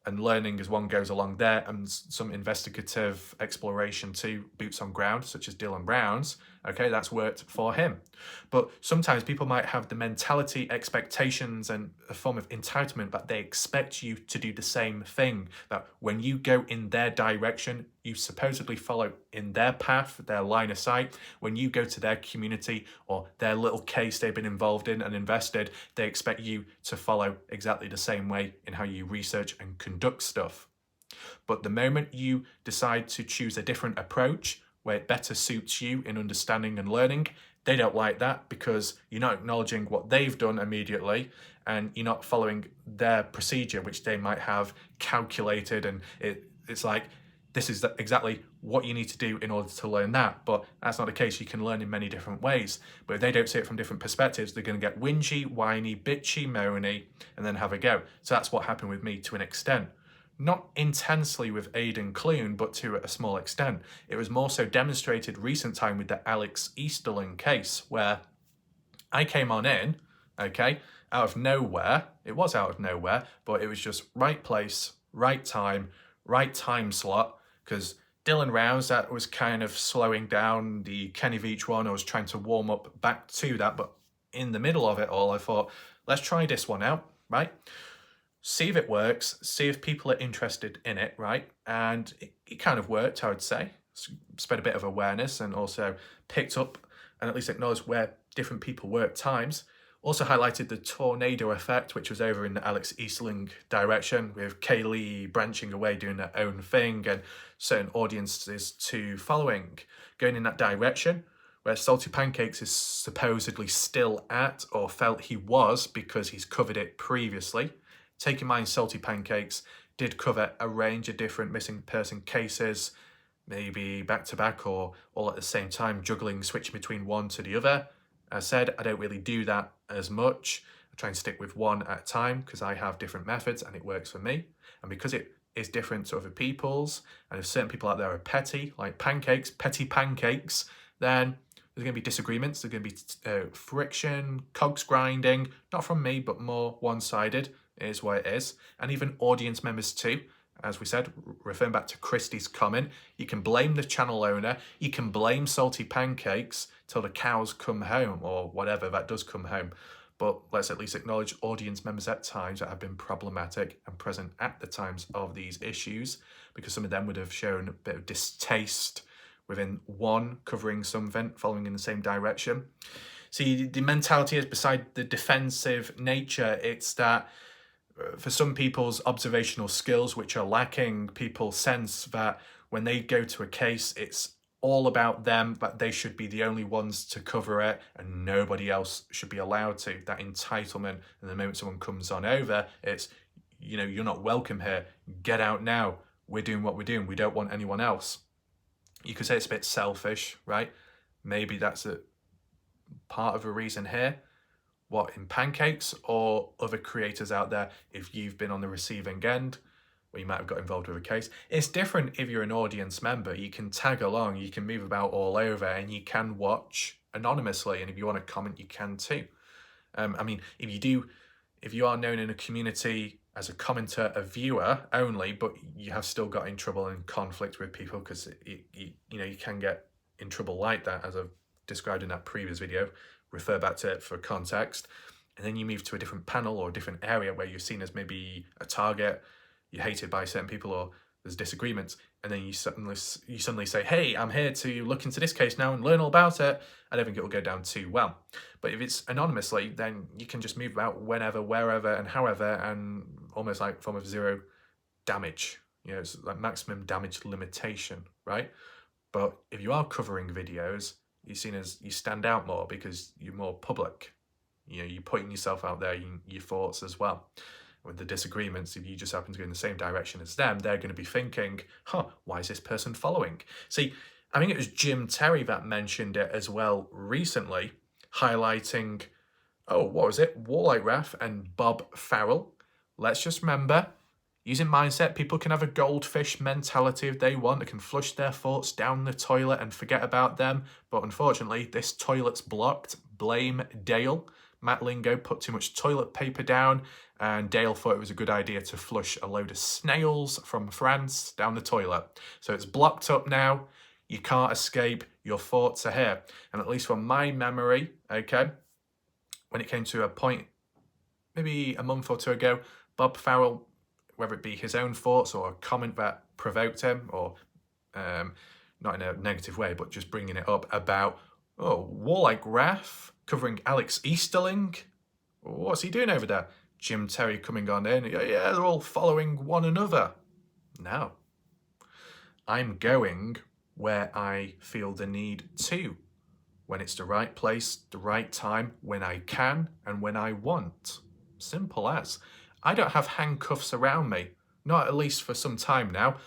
and learning as one goes along there, and some investigative exploration too, boots on ground, such as Dylan Brown's. Okay, that's worked for him. But sometimes people might have the mentality, expectations, and a form of entitlement that they expect you to do the same thing. That when you go in their direction, you supposedly follow in their path, their line of sight. When you go to their community or their little case they've been involved in and invested, they expect you to follow exactly the same way in how you research and conduct stuff. But the moment you decide to choose a different approach, where it better suits you in understanding and learning, they don't like that because you're not acknowledging what they've done immediately and you're not following their procedure, which they might have calculated, and it's like, this is exactly what you need to do in order to learn that. But that's not the case. You can learn in many different ways. But if they don't see it from different perspectives, they're going to get whingy, whiny, bitchy, moany, and then have a go. So that's what happened with me to an extent. Not intensely with Aidan Clune, but to a small extent. It was more so demonstrated recent time with the Alex Easterling case, where I came on in, okay, out of nowhere. It was out of nowhere, but it was just right place, right time slot, because Dylan Rouse, that was kind of slowing down. The Kenny Veach one, I was trying to warm up back to that, but in the middle of it all, I thought, let's try this one out, right? See if it works, see if people are interested in it, right? And it kind of worked, I would say. Spread a bit of awareness and also picked up and at least acknowledged where different people were at times. Also highlighted the tornado effect, which was over in the Alex Easterling direction, with Kaylee branching away, doing her own thing, and certain audiences too following, going in that direction, where Salty Pancakes is supposedly still at, or felt he was because he's covered it previously. Take in mind, Salty Pancakes did cover a range of different missing person cases, maybe back to back or all at the same time, juggling, switching between one to the other. As said, I don't really do that as much. I try and stick with one at a time because I have different methods and it works for me. And because it is different to other people's, and if certain people out there are petty, like pancakes, petty pancakes, then there's going to be disagreements, there's going to be friction, cogs grinding, not from me, but more one-sided. It is what it is. And even audience members too. As we said, referring back to Christie's comment, you can blame the channel owner, you can blame Salty Pancakes till the cows come home, or whatever that does come home. But let's at least acknowledge audience members at times that have been problematic and present at the times of these issues, because some of them would have shown a bit of distaste within one covering something, following in the same direction. See, the mentality is, beside the defensive nature, it's that for some people's observational skills which are lacking, people sense that when they go to a case, it's all about them, that they should be the only ones to cover it and nobody else should be allowed to. That entitlement, and the moment someone comes on over, it's, you know, you're not welcome here, get out now, we're doing what we're doing, we don't want anyone else. You could say it's a bit selfish, right? Maybe that's a part of a reason here. What, in Pancakes or other creators out there, if you've been on the receiving end, or you might have got involved with a case. It's different if you're an audience member. You can tag along, you can move about all over, and you can watch anonymously, and if you want to comment, you can too. I mean, if you are known in a community as a commenter, a viewer only, but you have still got in trouble and conflict with people, because you know, you can get in trouble like that, as I've described in that previous video. Refer back to it for context. And then you move to a different panel or a different area where you're seen as maybe a target, you're hated by certain people, or there's disagreements, and then you suddenly say, hey, I'm here to look into this case now and learn all about it. I don't think it will go down too well. But if it's anonymously, then you can just move about whenever, wherever, and however, and almost like form of zero damage. You know, it's like maximum damage limitation, right? But if you are covering videos, you're seen as, you stand out more because you're more public. You know, you're putting yourself out there, your thoughts as well. With the disagreements, if you just happen to go in the same direction as them, they're going to be thinking, why is this person following? See, I think it was Jim Terry that mentioned it as well recently, highlighting, what was it? Warlike Raf and Bob Farrell. Let's just remember, using mindset, people can have a goldfish mentality if they want. They can flush their thoughts down the toilet and forget about them. But unfortunately, this toilet's blocked. Blame Dale. Matt Lingo put too much toilet paper down, and Dale thought it was a good idea to flush a load of snails from France down the toilet. So it's blocked up now. You can't escape. Your thoughts are here. And at least from my memory, okay, when it came to a point, maybe a month or two ago, Bob Farrell, whether it be his own thoughts or a comment that provoked him, or not in a negative way, but just bringing it up about, Warlike Raf covering Alex Easterling. What's he doing over there? Jim Terry coming on in. Yeah, they're all following one another. No. I'm going where I feel the need to. When it's the right place, the right time, when I can and when I want. Simple as. I don't have handcuffs around me. Not at least for some time now.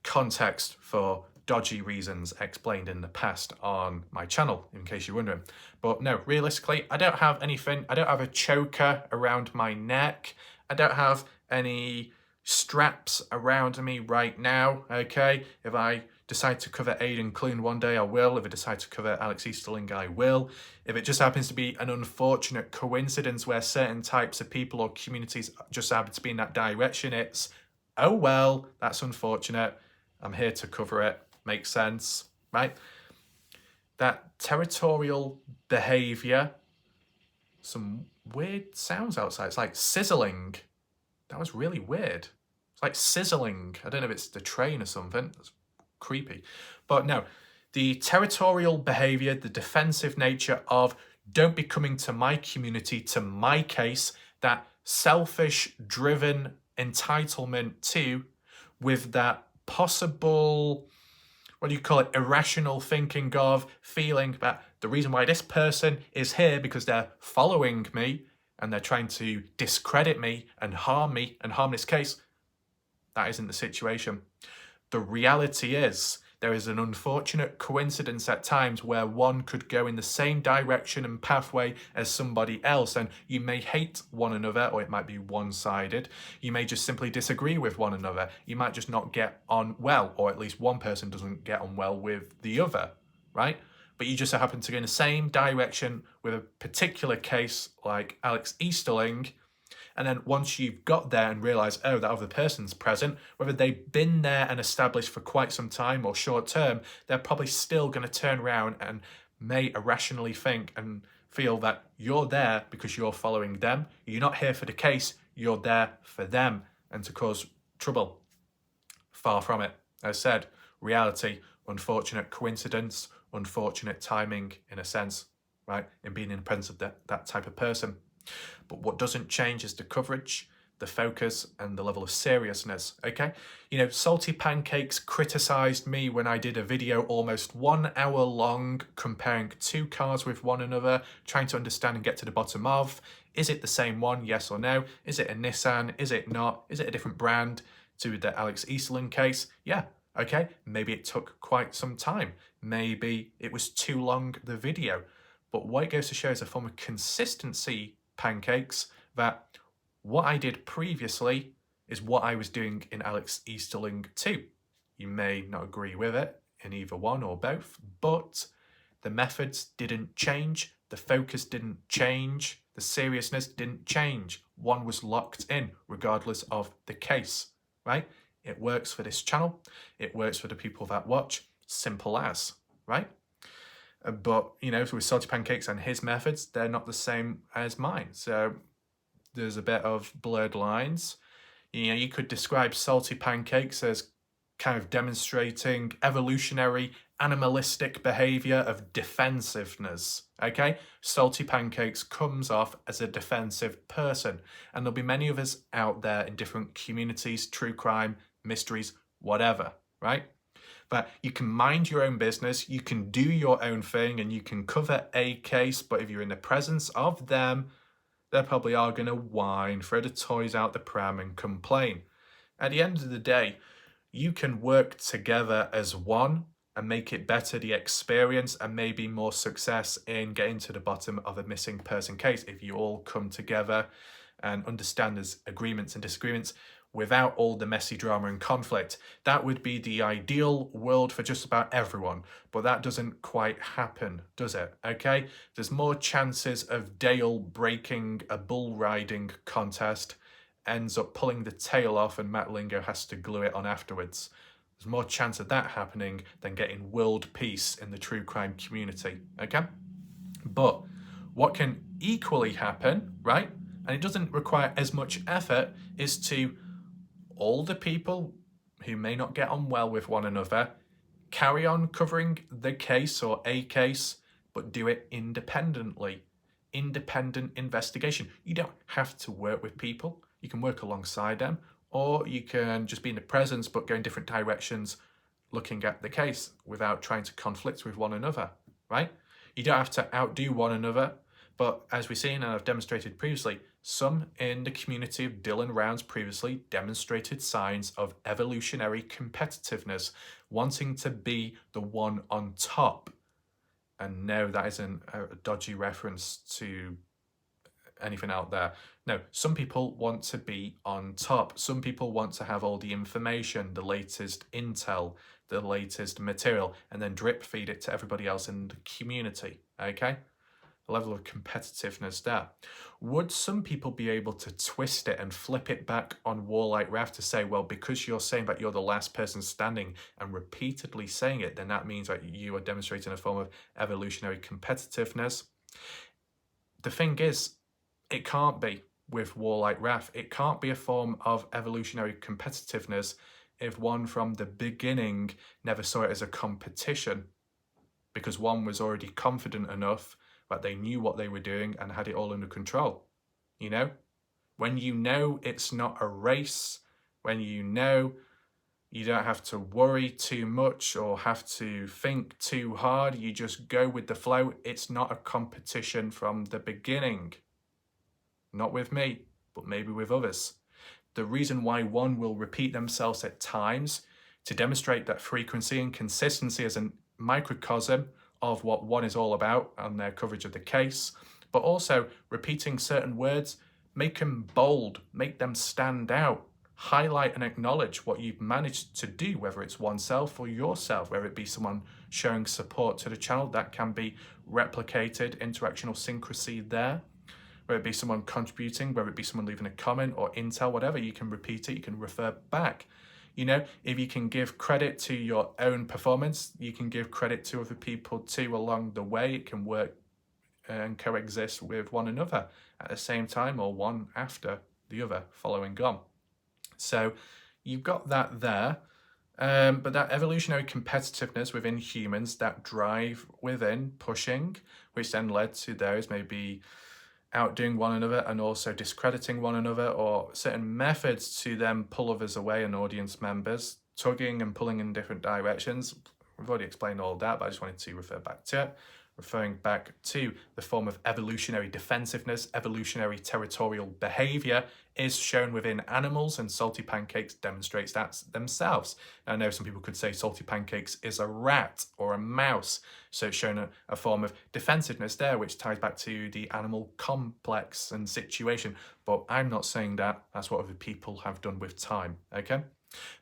Context for dodgy reasons explained in the past on my channel, in case you're wondering. But no, realistically, I don't have anything. I don't have a choker around my neck. I don't have any straps around me right now, okay? If I decide to cover Aidan Clune one day, I will. If I decide to cover Alex Easterling, I will. If it just happens to be an unfortunate coincidence where certain types of people or communities just happen to be in that direction, it's, oh well, that's unfortunate. I'm here to cover it. Makes sense, right? That territorial behaviour, some weird sounds outside. It's like sizzling. That was really weird. It's like sizzling. I don't know if it's the train or something. It's creepy. But no, the territorial behaviour, the defensive nature of don't be coming to my community, to my case, that selfish, driven entitlement to, with that possible, what do you call it, irrational thinking of feeling that the reason why this person is here because they're following me and they're trying to discredit me and harm this case. That isn't the situation. The reality is there is an unfortunate coincidence at times where one could go in the same direction and pathway as somebody else, and you may hate one another, or it might be one-sided. You may just simply disagree with one another. You might just not get on well, or at least one person doesn't get on well with the other, right? But you just happen to go in the same direction with a particular case like Alex Easterling, And then once you've got there and realize, oh, that other person's present, whether they've been there and established for quite some time or short term, they're probably still going to turn around and may irrationally think and feel that you're there because you're following them. You're not here for the case, you're there for them and to cause trouble. Far from it. As said, reality, unfortunate coincidence, unfortunate timing in a sense, right? In being in the presence of that type of person. But what doesn't change is the coverage, the focus, and the level of seriousness, okay? You know, Salty Pancakes criticised me when I did a video almost 1 hour long comparing two cars with one another, trying to understand and get to the bottom of, is it the same one, yes or no? Is it a Nissan? Is it not? Is it a different brand to the Alex Easterling case? Yeah, okay, maybe it took quite some time. Maybe it was too long, the video. But what it goes to show is a form of consistency, Pancakes, that what I did previously is what I was doing in Alex Easterling too. You may not agree with it in either one or both, but the methods didn't change, the focus didn't change, the seriousness didn't change. One was locked in regardless of the case, right? It works for this channel, it works for the people that watch, simple as, right? But, you know, with Salty Pancakes and his methods, they're not the same as mine. So there's a bit of blurred lines. You know, you could describe Salty Pancakes as kind of demonstrating evolutionary animalistic behavior of defensiveness, okay? Salty Pancakes comes off as a defensive person, and there'll be many of us out there in different communities, true crime, mysteries, whatever, right? But you can mind your own business, you can do your own thing, and you can cover a case, but if you're in the presence of them, they probably are going to whine, throw the toys out the pram and complain. At the end of the day, you can work together as one and make it better, the experience, and maybe more success in getting to the bottom of a missing person case if you all come together and understand there's agreements and disagreements without all the messy drama and conflict. That would be the ideal world for just about everyone, but that doesn't quite happen, does it? Okay? There's more chances of Dale breaking a bull riding contest, ends up pulling the tail off and Matt Lingo has to glue it on afterwards. There's more chance of that happening than getting world peace in the true crime community, okay? But what can equally happen, right, and it doesn't require as much effort, is to all the people who may not get on well with one another carry on covering the case or a case, but do it independently. Independent investigation. You don't have to work with people. You can work alongside them, or you can just be in the presence but go in different directions looking at the case without trying to conflict with one another, right? You don't have to outdo one another, but as we've seen and I've demonstrated previously, some in the community of Dylan Rounds previously demonstrated signs of evolutionary competitiveness, wanting to be the one on top. And no, that isn't a dodgy reference to anything out there. No, some people want to be on top. Some people want to have all the information, the latest intel, the latest material, and then drip feed it to everybody else in the community, okay? The level of competitiveness there. Would some people be able to twist it and flip it back on Warlight Raft to say, well, because you're saying that you're the last person standing and repeatedly saying it, then that means that you are demonstrating a form of evolutionary competitiveness? The thing is, it can't be with Warlight Raft. It can't be a form of evolutionary competitiveness if one from the beginning never saw it as a competition, because one was already confident enough that they knew what they were doing and had it all under control. You know, when you know it's not a race, when you know you don't have to worry too much or have to think too hard, you just go with the flow. It's not a competition from the beginning. Not with me, but maybe with others. The reason why one will repeat themselves at times to demonstrate that frequency and consistency as a microcosm of what one is all about and their coverage of the case, but also repeating certain words, make them bold, make them stand out, highlight and acknowledge what you've managed to do, whether it's oneself or yourself, whether it be someone showing support to the channel, that can be replicated, interactional syncrasy there. whether it be someone contributing, whether it be someone leaving a comment or intel, whatever, you can repeat it, you can refer back. You know, if you can give credit to your own performance, you can give credit to other people too along the way. It can work and coexist with one another at the same time, or one after the other following on. So you've got that there. But that evolutionary competitiveness within humans, that drive within pushing, which then led to those maybe outdoing one another and also discrediting one another, or certain methods to then pull others away and audience members, tugging and pulling in different directions. We've already explained all that, but I just wanted to refer back to it. Referring back to the form of evolutionary defensiveness, evolutionary territorial behavior is shown within animals, and Salty Pancakes demonstrates that themselves. Now, I know some people could say Salty Pancakes is a rat or a mouse, so it's shown a form of defensiveness there, which ties back to the animal complex and situation, but I'm not saying that. That's what other people have done with time, okay?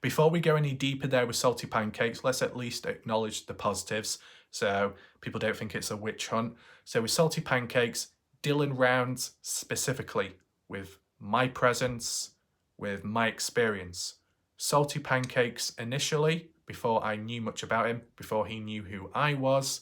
Before we go any deeper there with Salty Pancakes, let's at least acknowledge the positives, so people don't think it's a witch hunt. So with Salty Pancakes, Dylan Rounds specifically, with my presence, with my experience. Salty Pancakes initially, before I knew much about him, before he knew who I was,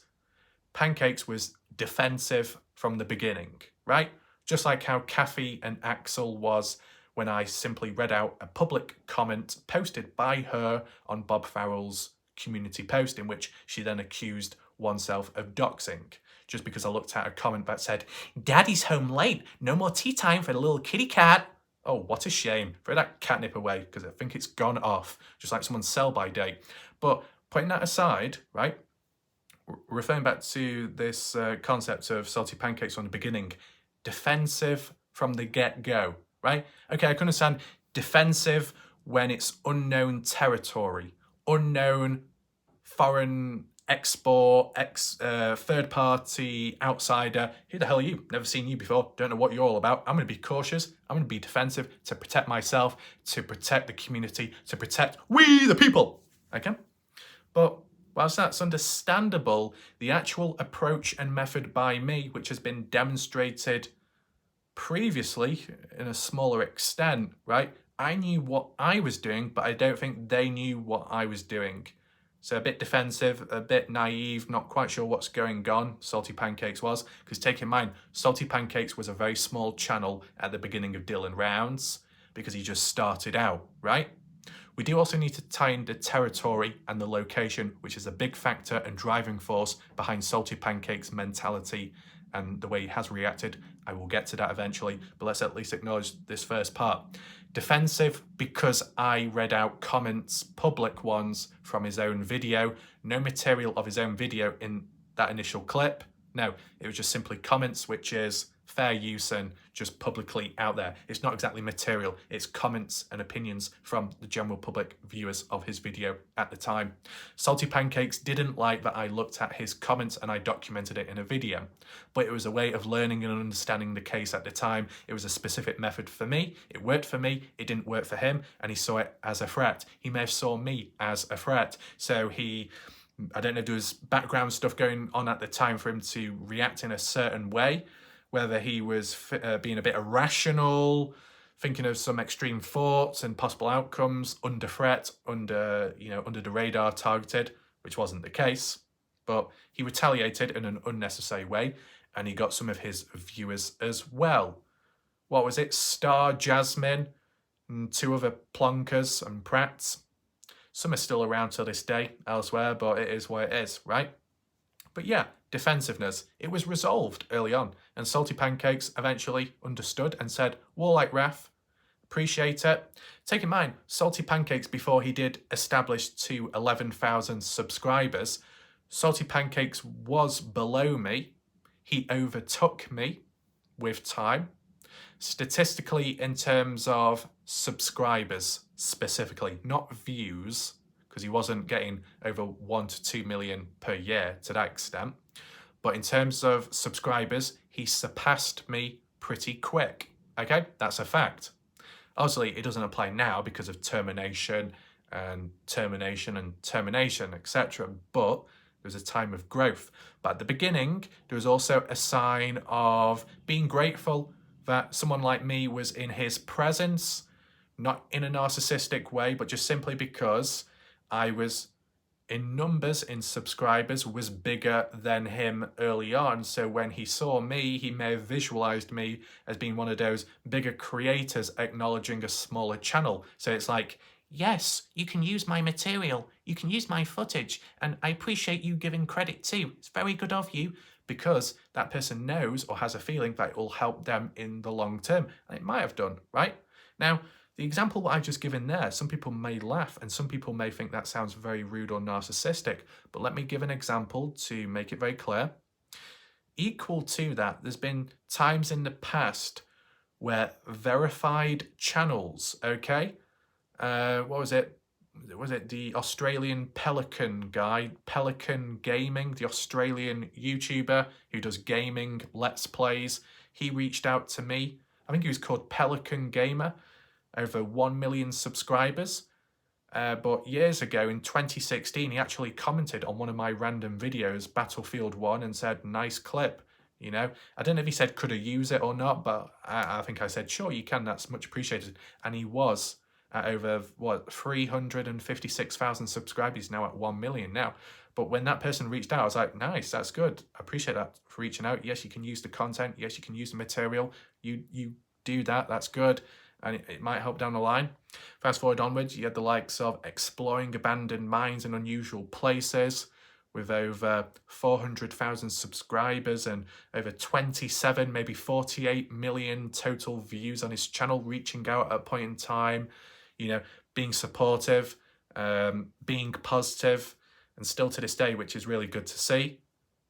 Pancakes was defensive from the beginning, right? Just like how Kathy and Axel was when I simply read out a public comment posted by her on Bob Farrell's community post, in which she then accused oneself of doxing, just because I looked at a comment that said, "Daddy's home late, no more tea time for the little kitty cat." Oh, what a shame. Throw that catnip away, because I think it's gone off, just like someone's sell-by date. But putting that aside, right, referring back to this concept of Salty Pancakes from the beginning, defensive from the get-go, right? Okay, I can understand defensive when it's unknown territory, unknown foreign export, third-party outsider. Who the hell are you? Never seen you before. Don't know what you're all about. I'm going to be cautious. I'm going to be defensive to protect myself, to protect the community, to protect we the people. Okay? But whilst that's understandable, the actual approach and method by me, which has been demonstrated previously in a smaller extent, right? I knew what I was doing, but I don't think they knew what I was doing. So a bit defensive, a bit naive, not quite sure what's going on, Salty Pancakes was. Because take in mind, Salty Pancakes was a very small channel at the beginning of Dylan Rounds, because he just started out, right? We do also need to tie in the territory and the location, which is a big factor and driving force behind Salty Pancakes' mentality and the way he has reacted. I will get to that eventually, but let's at least acknowledge this first part. Defensive because I read out comments, public ones, from his own video. No material of his own video in that initial clip. No, it was just simply comments, which is fair use and just publicly out there. It's not exactly material, it's comments and opinions from the general public viewers of his video at the time. Salty Pancakes didn't like that I looked at his comments and I documented it in a video, but it was a way of learning and understanding the case at the time. It was a specific method for me, it worked for me, it didn't work for him, and he saw it as a threat. He may have saw me as a threat, so I don't know if there was background stuff going on at the time for him to react in a certain way, whether he was being a bit irrational, thinking of some extreme thoughts and possible outcomes, under threat, under the radar, targeted, which wasn't the case. But he retaliated in an unnecessary way, and he got some of his viewers as well. What was it? Star, Jasmine, and two other plonkers and prats. Some are still around to this day elsewhere, but it is what it is, right? But yeah, defensiveness. It was resolved early on, and Salty Pancakes eventually understood and said, "Warlike Wrath, appreciate it." Take in mind, Salty Pancakes, before he did establish to 11,000 subscribers, Salty Pancakes was below me. He overtook me with time. Statistically, in terms of subscribers specifically, not views, because he wasn't getting over 1 to 2 million per year to that extent. But in terms of subscribers, he surpassed me pretty quick. Okay, that's a fact. Obviously, it doesn't apply now because of termination, etc. But there was a time of growth. But at the beginning, there was also a sign of being grateful that someone like me was in his presence, not in a narcissistic way, but just simply because I was in numbers, in subscribers, was bigger than him early on. So when he saw me, he may have visualized me as being one of those bigger creators acknowledging a smaller channel. So it's like, yes, you can use my material, you can use my footage, and I appreciate you giving credit too. It's very good of you, because that person knows or has a feeling that it will help them in the long term. And it might have done, right? Now, the example I've just given there, some people may laugh and some people may think that sounds very rude or narcissistic, but let me give an example to make it very clear. Equal to that, there's been times in the past where verified channels, okay? What was it? Was it the Australian Pelican guy, Pelican Gaming, the Australian YouTuber who does gaming Let's Plays? He reached out to me. I think he was called Pelican Gamer, over 1 million subscribers. But years ago, in 2016, he actually commented on one of my random videos, Battlefield 1, and said, nice clip. You know, I don't know if he said, could I use it or not, but I think I said, sure, you can, that's much appreciated. And he was at over, 356,000 subscribers, now at 1 million now. But when that person reached out, I was like, nice, that's good. I appreciate that for reaching out. Yes, you can use the content. Yes, you can use the material. You do that, that's good. And it might help down the line. Fast forward onwards, you had the likes of exploring abandoned mines in unusual places, with over 400,000 subscribers and over 27, maybe 48 million total views on his channel, reaching out at a point in time, you know, being supportive, being positive, and still to this day, which is really good to see,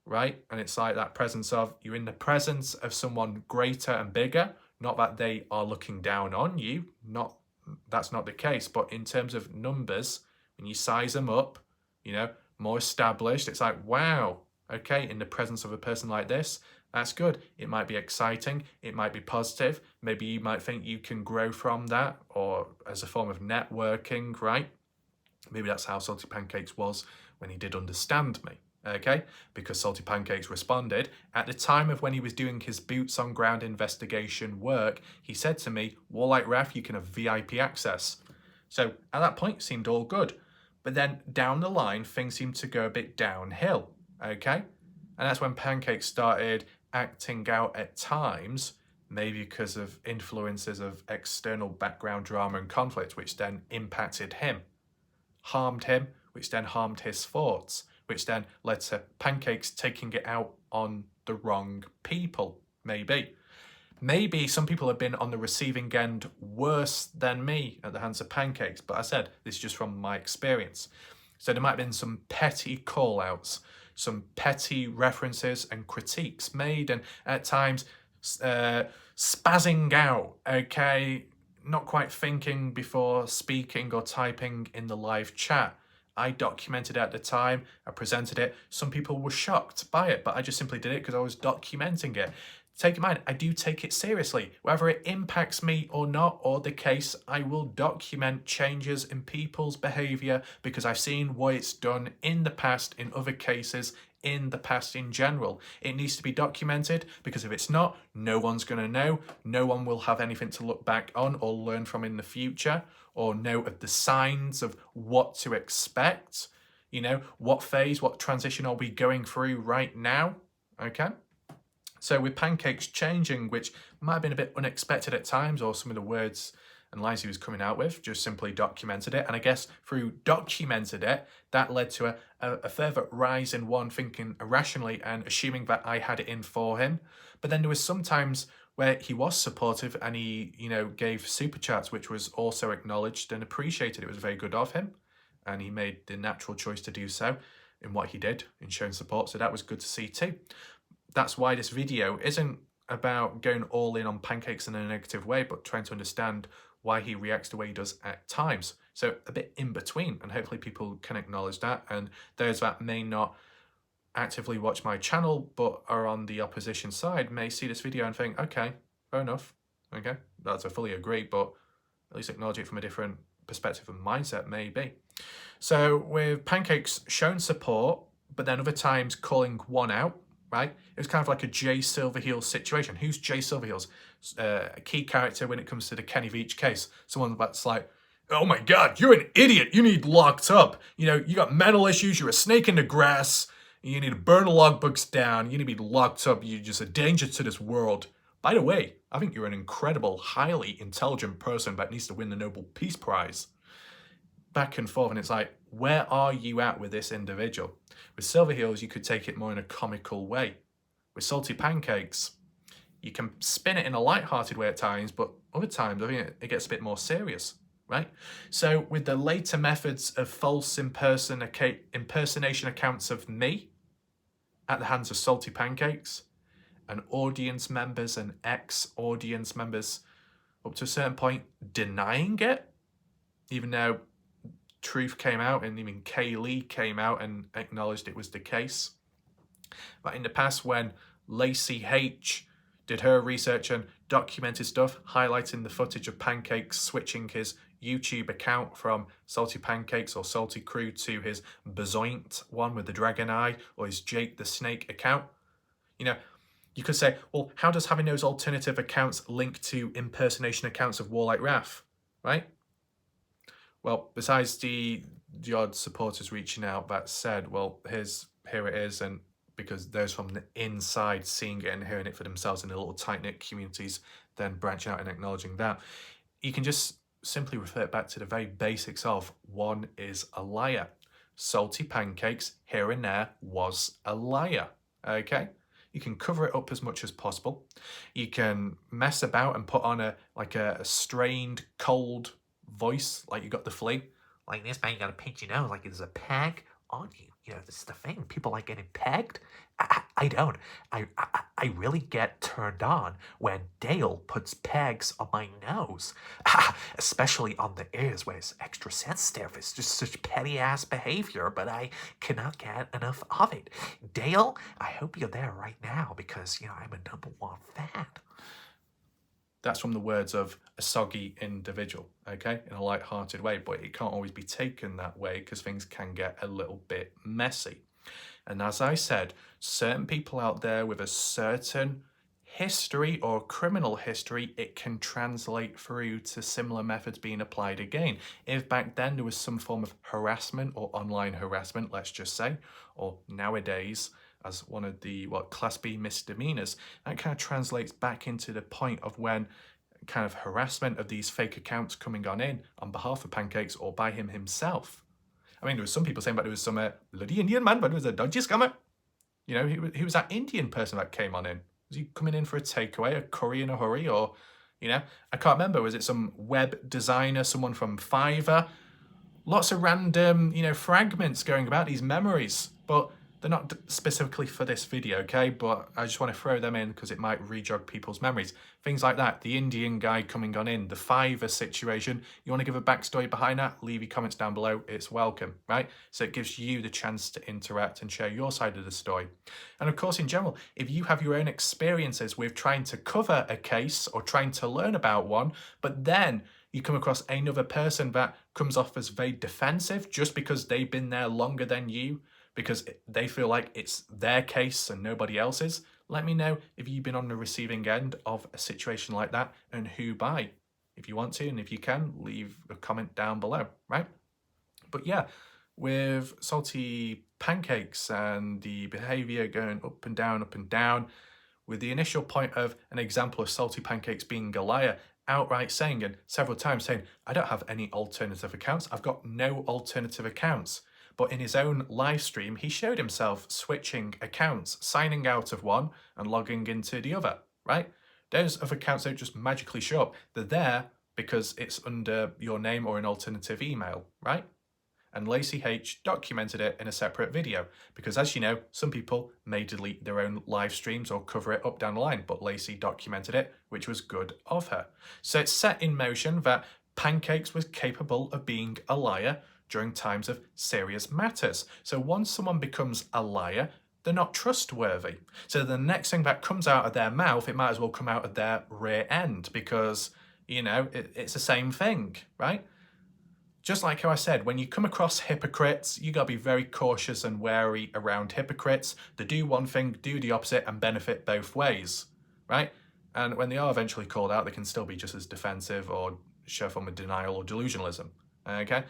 right? And it's like that presence of, you're in the presence of someone greater and bigger, not that they are looking down on you, that's not the case, but in terms of numbers, when you size them up, you know, more established, it's like, wow, okay, in the presence of a person like this, that's good. It might be exciting, it might be positive, maybe you might think you can grow from that, or as a form of networking, right? Maybe that's how Salty Pancakes was when he did understand me, okay? Because Salty Pancakes responded, at the time of when he was doing his boots on ground investigation work, he said to me, Warlight Ref, you can have VIP access. So at that point, it seemed all good. But then down the line, things seemed to go a bit downhill, okay? And that's when Pancakes started acting out at times, maybe because of influences of external background drama and conflict, which then impacted him, harmed him, which then harmed his thoughts, which then led to Pancakes taking it out on the wrong people, maybe. Maybe some people have been on the receiving end worse than me at the hands of Pancakes, but I said this is just from my experience. So there might have been some petty call-outs, some petty references and critiques made, and at times spazzing out, okay, not quite thinking before speaking or typing in the live chat. I documented it at the time, I presented it. Some people were shocked by it, but I just simply did it because I was documenting it. Take in mind, I do take it seriously. Whether it impacts me or not, or the case, I will document changes in people's behaviour because I've seen what it's done in the past, in other cases, in the past in general. It needs to be documented because if it's not, no one's going to know. No one will have anything to look back on or learn from in the future, or know of the signs of what to expect. You know, what phase, what transition are we going through right now? Okay? So with Pancakes changing, which might have been a bit unexpected at times, or some of the words and lines he was coming out with, just simply documented it. And I guess through documented it, that led to a further rise in one thinking irrationally and assuming that I had it in for him. But then there was some times where he was supportive and he, you know, gave super chats, which was also acknowledged and appreciated. It was very good of him. And he made the natural choice to do so in what he did, in showing support. So that was good to see too. That's why this video isn't about going all in on Pancakes in a negative way, but trying to understand why he reacts the way he does at times. So a bit in between, and hopefully people can acknowledge that. And those that may not actively watch my channel, but are on the opposition side, may see this video and think, okay, fair enough. Okay, that's I fully agree, but at least acknowledge it from a different perspective and mindset, maybe. So with Pancakes showing support, but then other times calling one out, right? It was kind of like a Jay Silverheels situation. Who's Jay Silverheels? A key character when it comes to the Kenny Veach case. Someone that's like, oh my God, you're an idiot. You need locked up. You know, you got mental issues. You're a snake in the grass. You need to burn the logbooks down. You need to be locked up. You're just a danger to this world. By the way, I think you're an incredible, highly intelligent person that needs to win the Nobel Peace Prize. Back and forth, and it's like, where are you at with this individual? With Silverheels, you could take it more in a comical way. With Salty Pancakes, you can spin it in a light-hearted way at times, but other times I think it gets a bit more serious, right? So with the later methods of false impersonation accounts of me at the hands of Salty Pancakes, and audience members and ex-audience members up to a certain point denying it, even though truth came out and even Kay Lee came out and acknowledged it was the case. But in the past, when Lacey H did her research and documented stuff, highlighting the footage of Pancakes switching his YouTube account from Salty Pancakes or Salty Crew to his Bezoint one with the dragon eye, or his Jake the Snake account, you know, you could say, well, how does having those alternative accounts link to impersonation accounts of Warlike Wrath, right? Well, besides the odd supporters reaching out that said, well, here it is, and because those from the inside seeing it and hearing it for themselves in the little tight-knit communities, then branching out and acknowledging that, you can just simply refer back to the very basics of one is a liar. Salty Pancakes here and there was a liar, okay? You can cover it up as much as possible. You can mess about and put on a strained, cold voice, like you got the flu. Like this, man, you gotta pinch your nose like there's a peg on you. You know, this is the thing. People like getting pegged. I don't. I really get turned on when Dale puts pegs on my nose. Especially on the ears where it's extra sensitive. It's just such petty ass behavior, but I cannot get enough of it. Dale, I hope you're there right now because, you know, I'm a #1 fan. That's from the words of a soggy individual, okay, in a light-hearted way, but it can't always be taken that way because things can get a little bit messy. And as I said, certain people out there with a certain history or criminal history, it can translate through to similar methods being applied again. If back then there was some form of harassment or online harassment, let's just say, or nowadays, as one of the, Class B misdemeanors, that kind of translates back into the point of when kind of harassment of these fake accounts coming on behalf of Pancakes or by him himself. I mean, there was some people saying that there was some bloody Indian man, but it was a dodgy scammer. You know, who was that Indian person that came on in? Was he coming in for a takeaway, a curry in a hurry, or, you know, I can't remember. Was it some web designer, someone from Fiverr? Lots of random, you know, fragments going about, these memories, but they're not specifically for this video, okay? But I just want to throw them in because it might re-jog people's memories. Things like that, the Indian guy coming on in, the Fiverr situation. You want to give a backstory behind that? Leave your comments down below. It's welcome, right? So it gives you the chance to interact and share your side of the story. And of course, in general, if you have your own experiences with trying to cover a case or trying to learn about one, but then you come across another person that comes off as very defensive just because they've been there longer than you, because they feel like it's their case and nobody else's, let me know if you've been on the receiving end of a situation like that and who by. If you want to, and if you can, leave a comment down below, right? But yeah, with Salty Pancakes and the behavior going up and down, with the initial point of an example of Salty Pancakes being a liar, outright saying, and several times saying, I don't have any alternative accounts, I've got no alternative accounts. But in his own live stream, he showed himself switching accounts, signing out of one and logging into the other, right? Those other accounts don't just magically show up. They're there because it's under your name or an alternative email, right? And Lacey H documented it in a separate video because, as you know, some people may delete their own live streams or cover it up down the line, but Lacey documented it, which was good of her. So it's set in motion that Pancakes was capable of being a liar during times of serious matters. So once someone becomes a liar, they're not trustworthy. So the next thing that comes out of their mouth, it might as well come out of their rear end because, you know, it's the same thing, right? just like how I said, when you come across hypocrites, you gotta be very cautious and wary around hypocrites. They do one thing, do the opposite, and benefit both ways, right? And when they are eventually called out, they can still be just as defensive or show a form of denial or delusionalism, okay?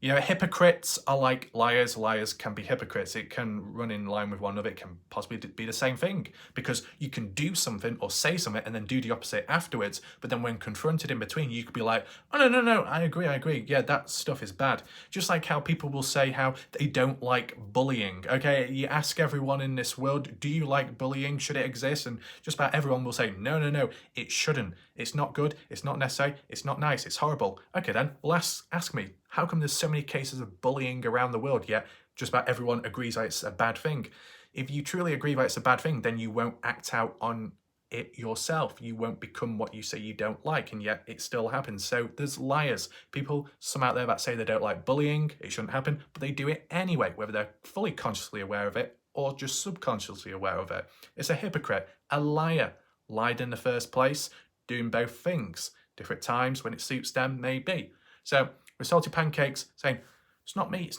You know, hypocrites are like liars. Liars can be hypocrites. It can run in line with one another. It can possibly be the same thing, because you can do something or say something and then do the opposite afterwards. But then when confronted in between, you could be like, oh, no, no, no, I agree. Yeah, that stuff is bad. Just like how people will say how they don't like bullying. Okay, you ask everyone in this world, do you like bullying? Should it exist? And just about everyone will say, no, no, no, it shouldn't. It's not good. It's not necessary. It's not nice. It's horrible. Okay, then, well, ask me. How come there's so many cases of bullying around the world, yet just about everyone agrees that it's a bad thing? If you truly agree that it's a bad thing, then you won't act out on it yourself. You won't become what you say you don't like, and yet it still happens. So there's liars. People, some out there that say they don't like bullying, it shouldn't happen, but they do it anyway, whether they're fully consciously aware of it or just subconsciously aware of it. It's a hypocrite, a liar. Lied in the first place, doing both things. Different times when it suits them, maybe. So with Salty Pancakes saying, it's not me,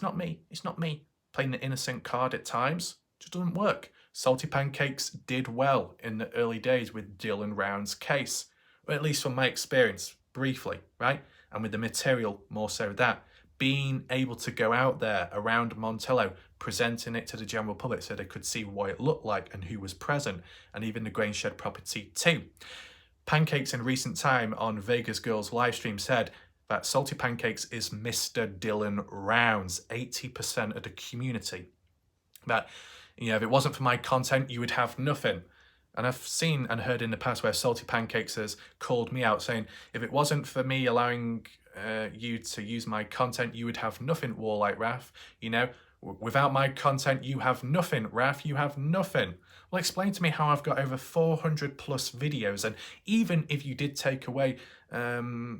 playing the innocent card at times, just doesn't work. Salty Pancakes did well in the early days with Dylan Round's case, or at least from my experience, briefly, right? And with the material, more so that. Being able to go out there around Montello, presenting it to the general public so they could see what it looked like and who was present, and even the Grainshed property too. Pancakes in recent time on Vegas Girls livestream said that Salty Pancakes is Mr. Dylan Rounds, 80% of the community. That, you know, if it wasn't for my content, you would have nothing. And I've seen and heard in the past where Salty Pancakes has called me out saying, if it wasn't for me allowing you to use my content, you would have nothing, Warlike Raph. You know, without my content, you have nothing, Raph, you have nothing. Well, explain to me how I've got over 400 plus videos, and even if you did take away, you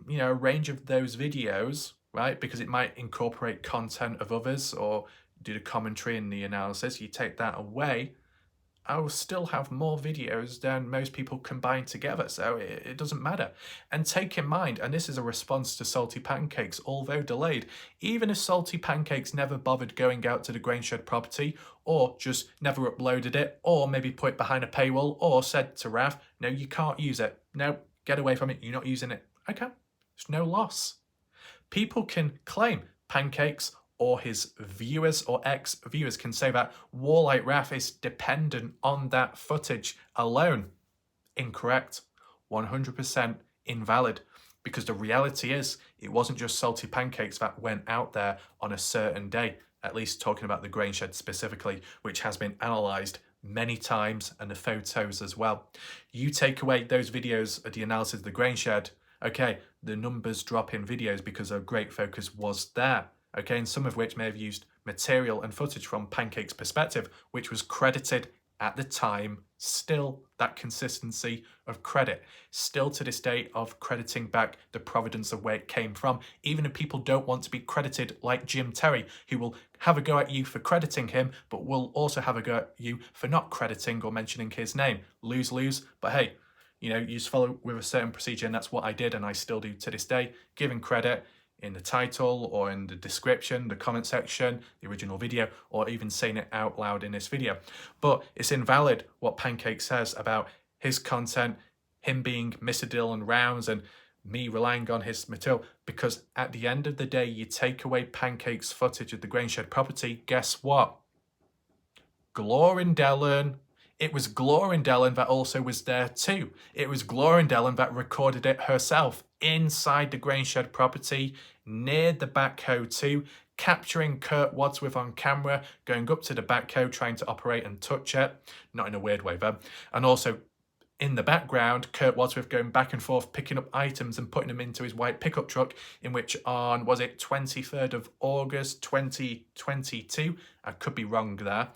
know, a range of those videos, right, because it might incorporate content of others or do the commentary and the analysis, you take that away, I will still have more videos than most people combined together, so it doesn't matter. And take in mind, and this is a response to Salty Pancakes, although delayed, even if Salty Pancakes never bothered going out to the Grainshed property, or just never uploaded it, or maybe put it behind a paywall, or said to Rav, no, you can't use it. No, get away from it, you're not using it. Okay, it's no loss. People can claim Pancakes or his viewers or ex-viewers can say that Warlike Raph is dependent on that footage alone. Incorrect. 100% invalid. Because the reality is, it wasn't just Salty Pancakes that went out there on a certain day, at least talking about the Grainshed specifically, which has been analysed many times, and the photos as well. You take away those videos of the analysis of the Grainshed, okay, the numbers drop in videos because a great focus was there. Okay, and some of which may have used material and footage from Pancake's perspective, which was credited at the time. Still that consistency of credit, still to this day of crediting back the provenance of where it came from, even if people don't want to be credited like Jim Terry, who will have a go at you for crediting him, but will also have a go at you for not crediting or mentioning his name. Lose, but hey, you know, you just follow with a certain procedure, and that's what I did, and I still do to this day, giving credit in the title or in the description, the comment section, the original video, or even saying it out loud in this video. But it's invalid what Pancake says about his content, him being Mr. Dylan Rounds, and me relying on his material, because at the end of the day, you take away Pancake's footage of the Grainshed property, guess what? Glorindellen. It was Glorindellen that also was there too. It was Glorindellen that recorded it herself inside the Grainshed property, near the backhoe too, capturing Kurt Wadsworth on camera, going up to the backhoe, trying to operate and touch it, not in a weird way though, and also in the background, Kurt Wadsworth going back and forth, picking up items and putting them into his white pickup truck, in which on, was it 23rd of August 2022, I could be wrong there,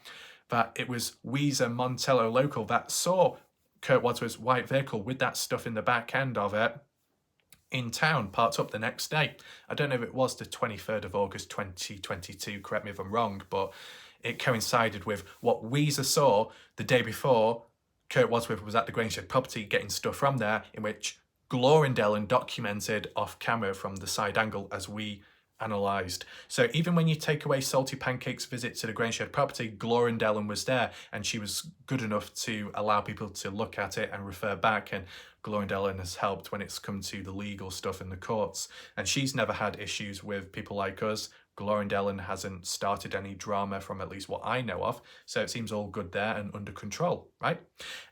that it was Weezer Montello Local that saw Kurt Wadsworth's white vehicle with that stuff in the back end of it in town, parked up the next day. I don't know if it was the 23rd of August 2022, correct me if I'm wrong, but it coincided with what Weezer saw the day before Kurt Wadsworth was at the Grainshed property getting stuff from there, in which Glorindellen documented off camera from the side angle as we analysed. So even when you take away Salty Pancake's visit to the Grangeshed property, Glorindellen was there, and she was good enough to allow people to look at it and refer back, and Glorindellen has helped when it's come to the legal stuff in the courts. And she's never had issues with people like us. Glorindellen hasn't started any drama from at least what I know of, so it seems all good there and under control, right?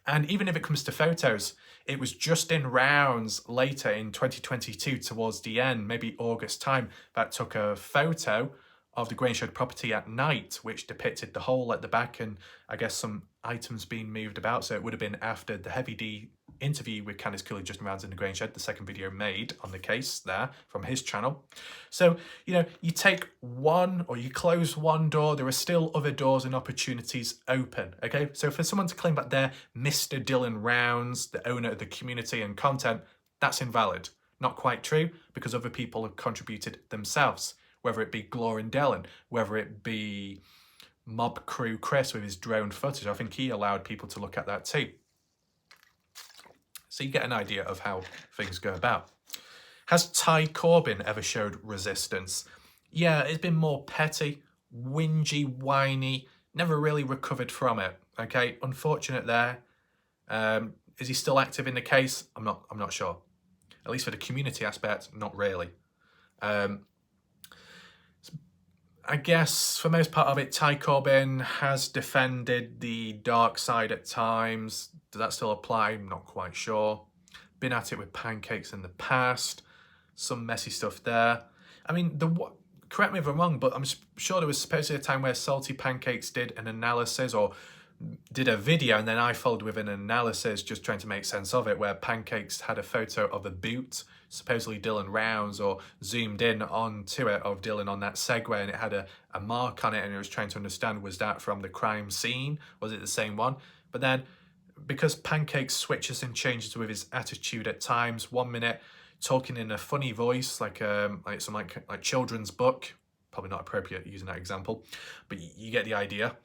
And even if it comes to photos, it was just in rounds later in 2022 towards the end, maybe August time, that took a photo of the Grangeshed property at night, which depicted the hole at the back and I guess some items being moved about. So it would have been after the Heavy D interview with Candice Cooley just around in the Grangeshed, the second video made on the case there from his channel. So, you know, you take one or you close one door, there are still other doors and opportunities open, okay? So for someone to claim that they're Mr. Dylan Rounds, the owner of the community and content, that's invalid. Not quite true, because other people have contributed themselves, whether it be Glorindellen, whether it be Mob Crew Chris with his drone footage. I think he allowed people to look at that too. So you get an idea of how things go about. Has Ty Corbyn ever showed resistance? Yeah, it's been more petty, whingy, whiny, never really recovered from it. Okay, unfortunate there. Is he still active in the case? I'm not sure. At least for the community aspect, not really. I guess for most part of it, Ty Corbyn has defended the dark side at times. Does that still apply? I'm not quite sure. Been at it with pancakes in the past. Some messy stuff there. I mean, correct me if I'm wrong, but I'm sure there was supposedly a time where Salty Pancakes did an analysis or did a video, and then I followed with an analysis just trying to make sense of it, where Pancakes had a photo of a boot, supposedly Dylan Rounds, or zoomed in onto it of Dylan on that Segway, and it had a mark on it, and it was trying to understand, was that from the crime scene? Was it the same one? But then, because Pancakes switches and changes with his attitude at times, 1 minute talking in a funny voice, like some like children's book, probably not appropriate using that example, but you get the idea.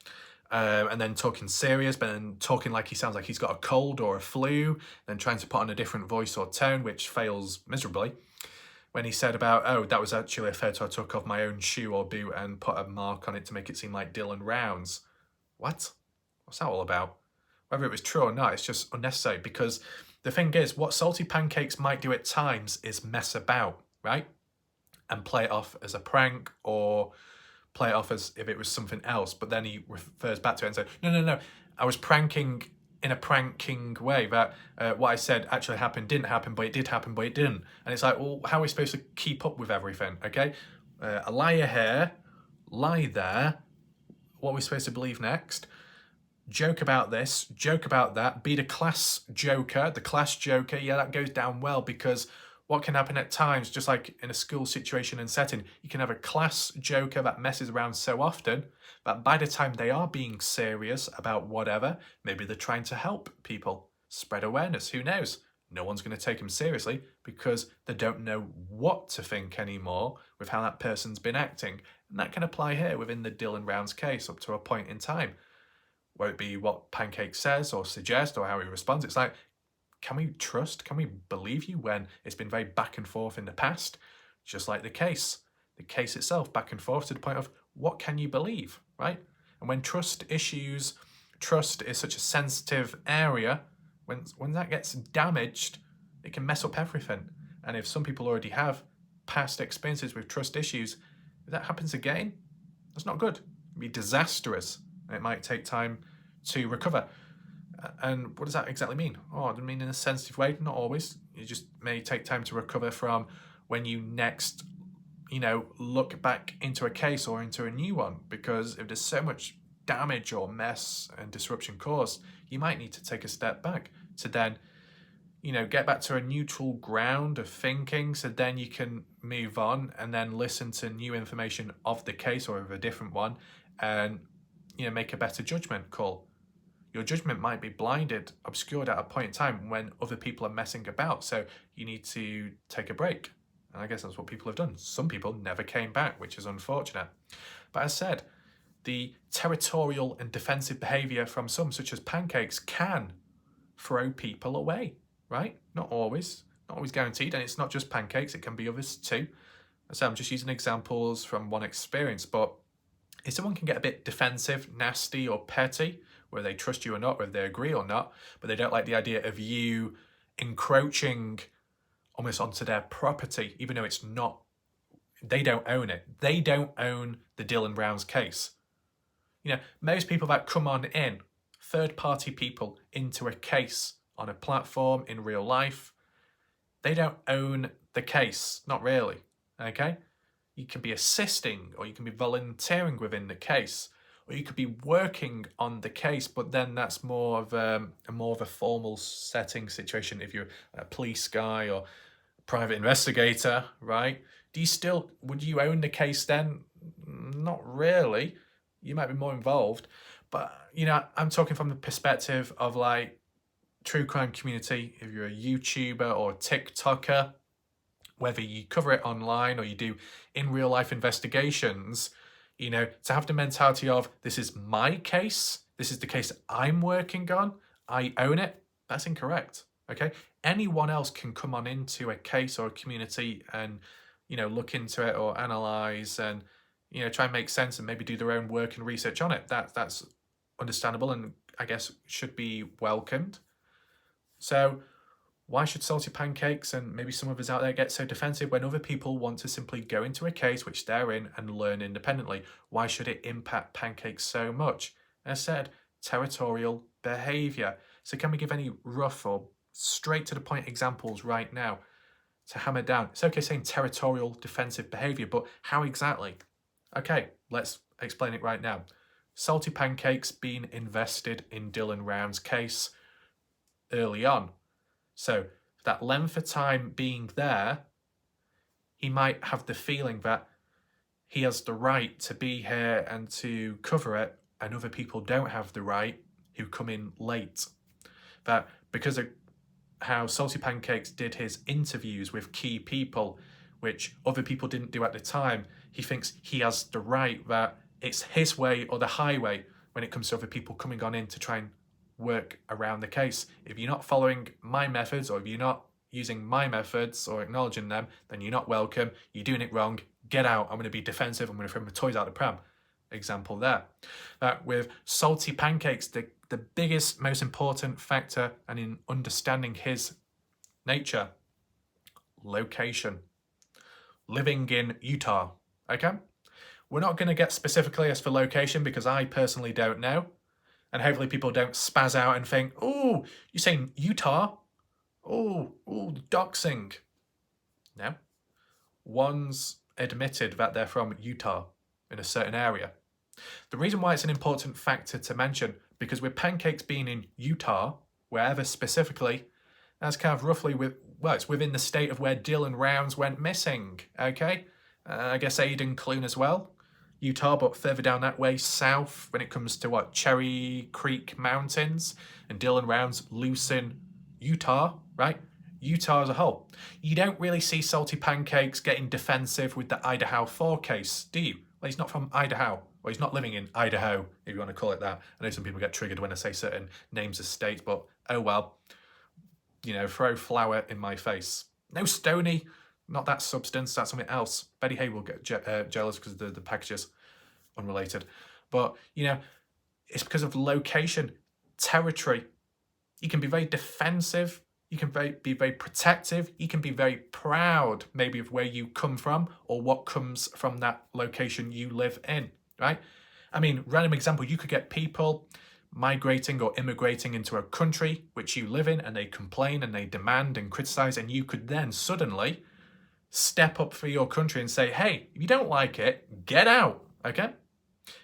And then talking serious, but then talking like he sounds like he's got a cold or a flu, then trying to put on a different voice or tone, which fails miserably. When he said about, oh, that was actually a photo I took of my own shoe or boot and put a mark on it to make it seem like Dylan Rounds. What? What's that all about? Whether it was true or not, it's just unnecessary, because the thing is, what Salty Pancakes might do at times is mess about, right? And play it off as a prank or play it off as if it was something else, but then he refers back to it and says, no, I was pranking in a pranking way, that what I said actually happened, didn't happen, but it did happen, but it didn't. And it's like, well, how are we supposed to keep up with everything, okay? A liar here, lie there, what are we supposed to believe next? Joke about this, joke about that, be the class joker, yeah, that goes down well, because what can happen at times, just like in a school situation and setting, you can have a class joker that messes around so often that by the time they are being serious about whatever, maybe they're trying to help people, spread awareness, who knows? No one's going to take them seriously because they don't know what to think anymore with how that person's been acting. And that can apply here within the Dylan Rounds case up to a point in time. Won't it be what Pancake says or suggests or how he responds? It's like, can we trust, can we believe you when it's been very back and forth in the past? Just like the case itself, back and forth to the point of what can you believe, right? And when trust is such a sensitive area, when that gets damaged, it can mess up everything. And if some people already have past experiences with trust issues, if that happens again, that's not good. It'd be disastrous. And it might take time to recover. And what does that exactly mean? Oh, I don't mean in a sensitive way, not always. It just may take time to recover from when you next, look back into a case or into a new one. Because if there's so much damage or mess and disruption caused, you might need to take a step back to then, get back to a neutral ground of thinking, so then you can move on and then listen to new information of the case or of a different one and, make a better judgment call. Your judgment might be blinded, obscured at a point in time when other people are messing about. So you need to take a break. And I guess that's what people have done. Some people never came back, which is unfortunate. But as said, the territorial and defensive behaviour from some, such as Pancakes, can throw people away, right? Not always guaranteed. And it's not just Pancakes, it can be others too. So I'm just using examples from one experience, but if someone can get a bit defensive, nasty, or petty, whether they trust you or not, whether they agree or not, but they don't like the idea of you encroaching almost onto their property, even though it's not, they don't own it. They don't own the Dylan Browns case. You know, most people that come on in, third-party people into a case on a platform in real life, they don't own the case, not really, okay? You can be assisting, or you can be volunteering within the case, or you could be working on the case, but then that's more of a formal setting situation. If you're a police guy or a private investigator, right? Would you own the case then? Not really. You might be more involved, but you know, I'm talking from the perspective of like true crime community. If you're a YouTuber or a TikToker, whether you cover it online or you do in real life investigations, you know, to have the mentality of this is my case, this is the case I'm working on, I own it, that's incorrect. Okay, anyone else can come on into a case or a community and, you know, look into it or analyze and, you know, try and make sense and maybe do their own work and research on it. That's understandable and I guess should be welcomed. So why should Salty Pancakes and maybe some of us out there get so defensive when other people want to simply go into a case which they're in and learn independently? Why should it impact Pancakes so much? As said, territorial behaviour. So can we give any rough or straight to the point examples right now to hammer down? It's okay saying territorial defensive behaviour, but how exactly? Okay, let's explain it right now. Salty Pancakes being invested in Dylan Round's case early on. So that length of time being there, he might have the feeling that he has the right to be here and to cover it, and other people don't have the right who come in late. That because of how Salty Pancakes did his interviews with key people, which other people didn't do at the time, he thinks he has the right that it's his way or the highway when it comes to other people coming on in to try and work around the case. If you're not following my methods, or if you're not using my methods or acknowledging them, then you're not welcome, you're doing it wrong, get out, I'm going to be defensive, I'm going to throw my toys out the pram. Example there. That with Salty Pancakes, the biggest, most important factor and in understanding his nature, location. Living in Utah, okay? We're not going to get specifically as for location because I personally don't know. And hopefully people don't spaz out and think, oh, you're saying Utah? Oh, doxing. No. One's admitted that they're from Utah in a certain area. The reason why it's an important factor to mention, because with Pancakes being in Utah, wherever specifically, that's kind of roughly it's within the state of where Dylan Rounds went missing, okay? I guess Aiden Clune as well. Utah, but further down that way south when it comes to Cherry Creek Mountains, and Dylan Rounds loose in Utah, right? Utah as a whole. You don't really see Salty Pancakes getting defensive with the Idaho 4 case, do you? Well, he's not from Idaho, or he's not living in Idaho, if you want to call it that. I know some people get triggered when I say certain names of states, but oh well. You know, throw flour in my face. No Stony, not that substance, that's something else. Betty Hay will get jealous because the packages unrelated. But, you know, it's because of location, territory. You can be very defensive. You can be very protective. You can be very proud, maybe, of where you come from or what comes from that location you live in, right? I mean, random example, you could get people migrating or immigrating into a country which you live in, and they complain and they demand and criticize, and you could then suddenly step up for your country and say, hey, if you don't like it, get out, okay?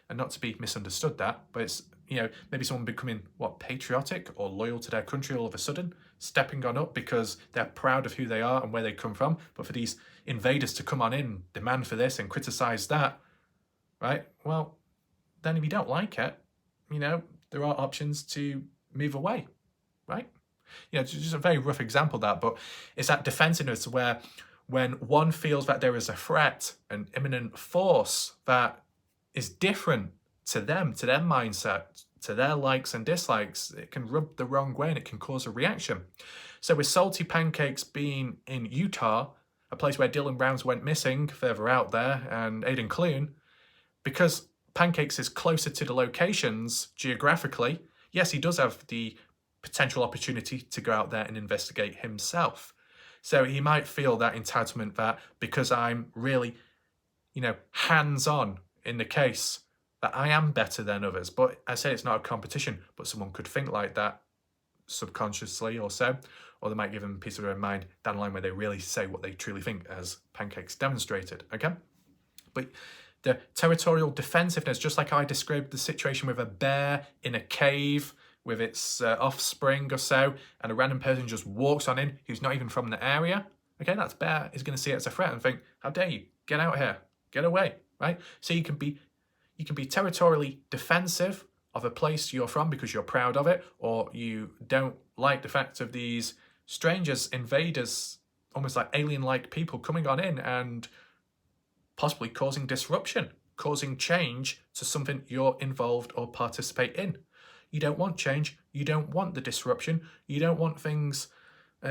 And not to be misunderstood that, but it's, you know, maybe someone becoming, patriotic or loyal to their country all of a sudden, stepping on up because they're proud of who they are and where they come from. But for these invaders to come on in, demand for this and criticize that, right? Well, then if you don't like it, you know, there are options to move away, right? You know, it's just a very rough example that, but it's that defensiveness where when one feels that there is a threat, an imminent force that is different to them, to their mindset, to their likes and dislikes, it can rub the wrong way and it can cause a reaction. So with Salty Pancakes being in Utah, a place where Dylan Browns went missing further out there, and Aidan Clune, because Pancakes is closer to the locations geographically, yes, he does have the potential opportunity to go out there and investigate himself. So he might feel that entitlement that because I'm really, hands-on in the case, that I am better than others. But I say it's not a competition, but someone could think like that subconsciously or so, or they might give them a piece of their own mind down the line where they really say what they truly think, as Pancakes demonstrated, okay? But the territorial defensiveness, just like I described the situation with a bear in a cave with its offspring or so, and a random person just walks on in who's not even from the area, okay, that bear is going to see it as a threat and think, how dare you, get out here, get away, right? So you can be territorially defensive of a place you're from because you're proud of it, or you don't like the fact of these strangers, invaders, almost like alien-like people coming on in and possibly causing disruption, causing change to something you're involved or participate in. You don't want change, you don't want the disruption, you don't want things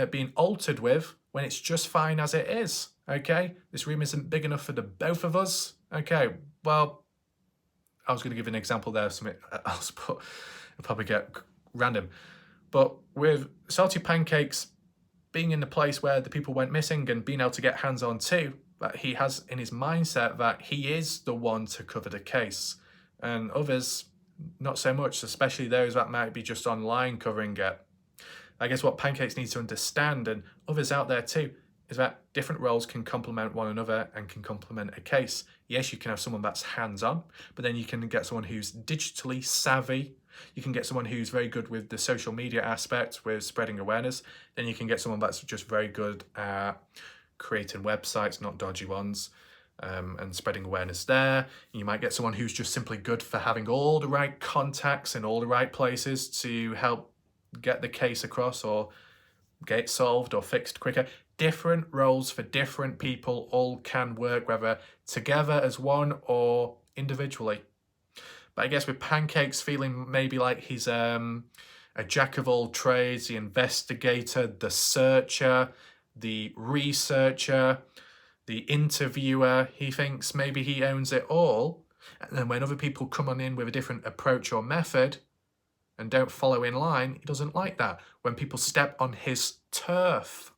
being altered with when it's just fine as it is, okay? This room isn't big enough for the both of us, okay? Well, I was going to give an example there of something else, but it'll probably get random. But with Salty Pancakes being in the place where the people went missing and being able to get hands on too, that he has in his mindset that he is the one to cover the case. And others, not so much, especially those that might be just online covering it. I guess what Pancakes needs to understand, and others out there too, is that different roles can complement one another and can complement a case. Yes, you can have someone that's hands-on, but then you can get someone who's digitally savvy. You can get someone who's very good with the social media aspect, with spreading awareness. Then you can get someone that's just very good at creating websites, not dodgy ones, and spreading awareness there. You might get someone who's just simply good for having all the right contacts in all the right places to help get the case across or get it solved or fixed quicker. Different roles for different people all can work, whether together as one or individually. But I guess with Pancakes feeling maybe like he's a jack of all trades, the investigator, the searcher, the researcher, the interviewer, he thinks maybe he owns it all. And then when other people come on in with a different approach or method and don't follow in line, he doesn't like that. When people step on his turf,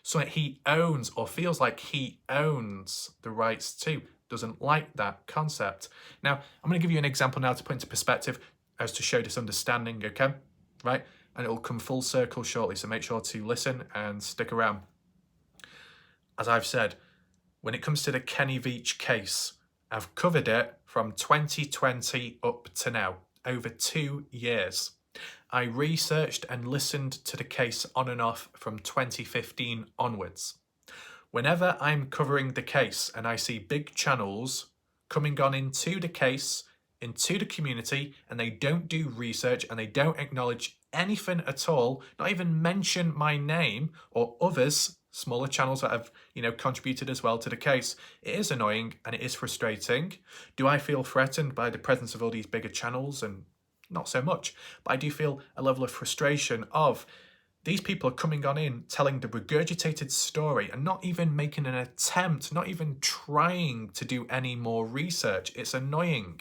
something he owns or feels like he owns the rights to, doesn't like that concept. Now, I'm going to give you an example now to put into perspective as to show this understanding, okay? Right? And it will come full circle shortly, so make sure to listen and stick around. As I've said, when it comes to the Kenny Veach case, I've covered it from 2020 up to now, over 2 years. I researched and listened to the case on and off from 2015 onwards. Whenever I'm covering the case and I see big channels coming on into the case, into the community, and they don't do research and they don't acknowledge anything at all, not even mention my name or others, smaller channels that have, contributed as well to the case, it is annoying and it is frustrating. Do I feel threatened by the presence of all these bigger channels? And not so much, but I do feel a level of frustration of these people are coming on in, telling the regurgitated story and not even making an attempt, not even trying to do any more research. It's annoying.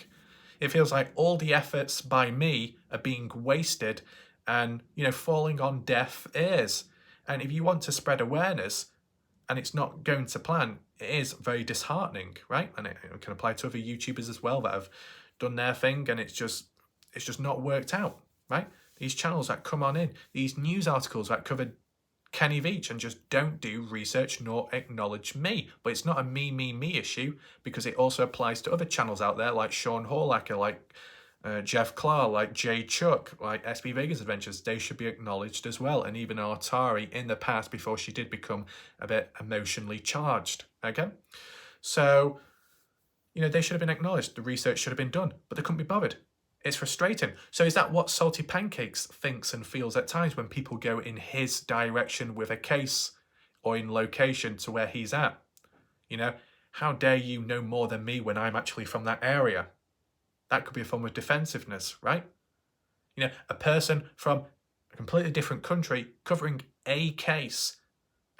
It feels like all the efforts by me are being wasted and, falling on deaf ears. And if you want to spread awareness and it's not going to plan, it is very disheartening, right? And it can apply to other YouTubers as well that have done their thing and it's just not worked out, right? These channels that come on in, these news articles that cover Kenny Veach and just don't do research nor acknowledge me. But it's not a me issue, because it also applies to other channels out there like Sean Horlacker, like Jeff Clark, like Jay Chuck, like SB Vegas Adventures. They should be acknowledged as well. And even Artari in the past, before she did become a bit emotionally charged, okay? So, they should have been acknowledged. The research should have been done, but they couldn't be bothered. It's frustrating. So is that what Salty Pancakes thinks and feels at times when people go in his direction with a case or in location to where he's at? How dare you know more than me when I'm actually from that area? That could be a form of defensiveness, right? A person from a completely different country covering a case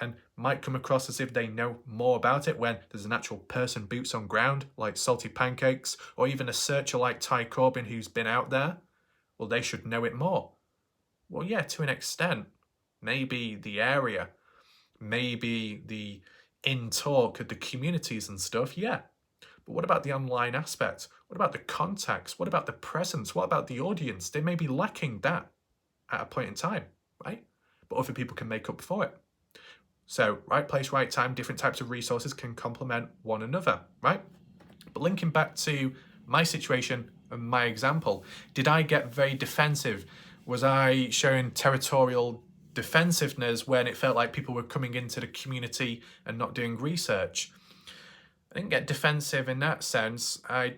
and might come across as if they know more about it when there's an actual person boots on ground like Salty Pancakes, or even a searcher like Ty Corbin who's been out there. Well, they should know it more. Well, yeah, to an extent. Maybe the area, maybe the in talk of the communities and stuff, yeah. But what about the online aspect? What about the contacts? What about the presence? What about the audience? They may be lacking that at a point in time, right? But other people can make up for it. So right place, right time, different types of resources can complement one another, right? But linking back to my situation and my example, did I get very defensive? Was I showing territorial defensiveness when it felt like people were coming into the community and not doing research? I didn't get defensive in that sense. I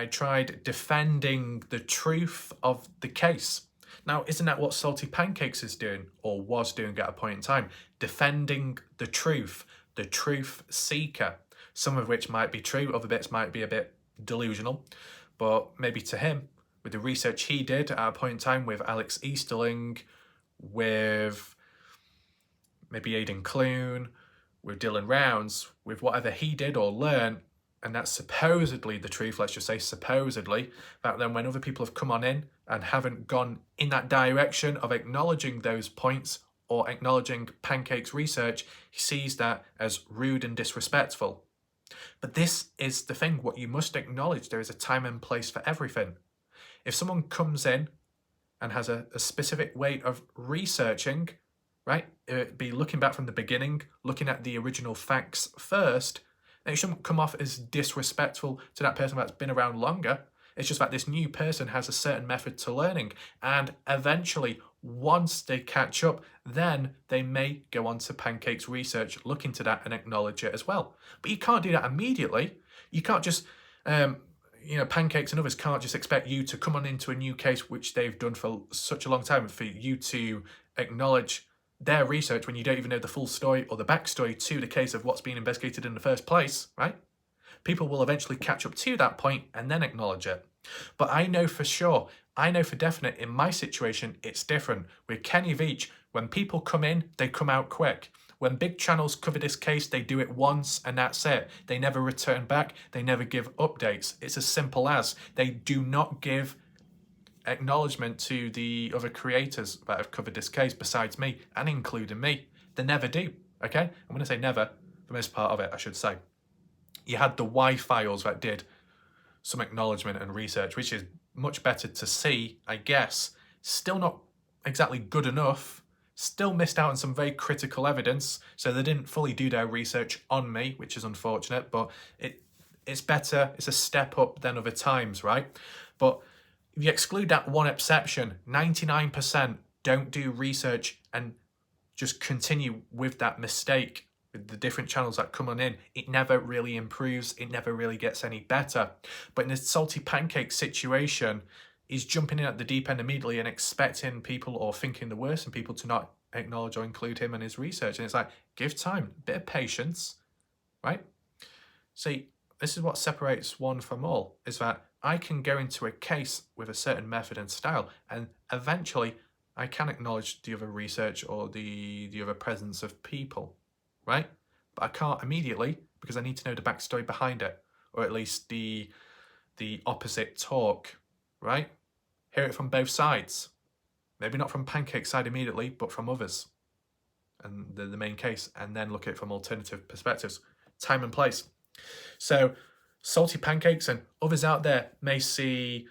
tried defending the truth of the case. Now, isn't that what Salty Pancakes is doing, or was doing at a point in time? Defending the truth seeker. Some of which might be true, other bits might be a bit delusional. But maybe to him, with the research he did at a point in time with Alex Easterling, with maybe Aidan Clune, with Dylan Rounds, with whatever he did or learned, and that's supposedly the truth, let's just say supposedly, that then when other people have come on in and haven't gone in that direction of acknowledging those points or acknowledging Pancake's research, he sees that as rude and disrespectful. But this is the thing, what you must acknowledge, there is a time and place for everything. If someone comes in and has a specific way of researching, right, it'd be looking back from the beginning, looking at the original facts first, and it shouldn't come off as disrespectful to that person that's been around longer. It's just that this new person has a certain method to learning, and eventually, once they catch up, then they may go on to Pancake's research, look into that and acknowledge it as well. But you can't do that immediately. You can't just, Pancakes and others can't just expect you to come on into a new case, which they've done for such a long time, for you to acknowledge their research when you don't even know the full story or the backstory to the case of what's being investigated in the first place, right? People will eventually catch up to that point and then acknowledge it. But I know for sure, I know for definite, in my situation, it's different. With Kenny Veach, when people come in, they come out quick. When big channels cover this case, they do it once and that's it. They never return back. They never give updates. It's as simple as. They do not give acknowledgement to the other creators that have covered this case besides me, and including me. They never do, okay? I'm going to say never, for most part of it, I should say. You had the Y files that did some acknowledgement and research, which is much better to see, I guess. Still not exactly good enough. Still missed out on some very critical evidence, so they didn't fully do their research on me, which is unfortunate, but it's better, it's a step up than other times, right? But if you exclude that one exception, 99% don't do research and just continue with that mistake with the different channels that come on in. It never really improves. It never really gets any better. But in a Salty Pancake situation, he's jumping in at the deep end immediately and expecting people, or thinking the worst in people, to not acknowledge or include him in his research. And it's like, give time, a bit of patience, right? See, this is what separates one from all, is that I can go into a case with a certain method and style, and eventually I can acknowledge the other research or the other presence of people, right? But I can't immediately, because I need to know the backstory behind it, or at least the opposite talk, right? Hear it from both sides. Maybe not from Pancake's side immediately, but from others, and the main case, and then look at it from alternative perspectives. Time and place. So Salty Pancakes and others out there may see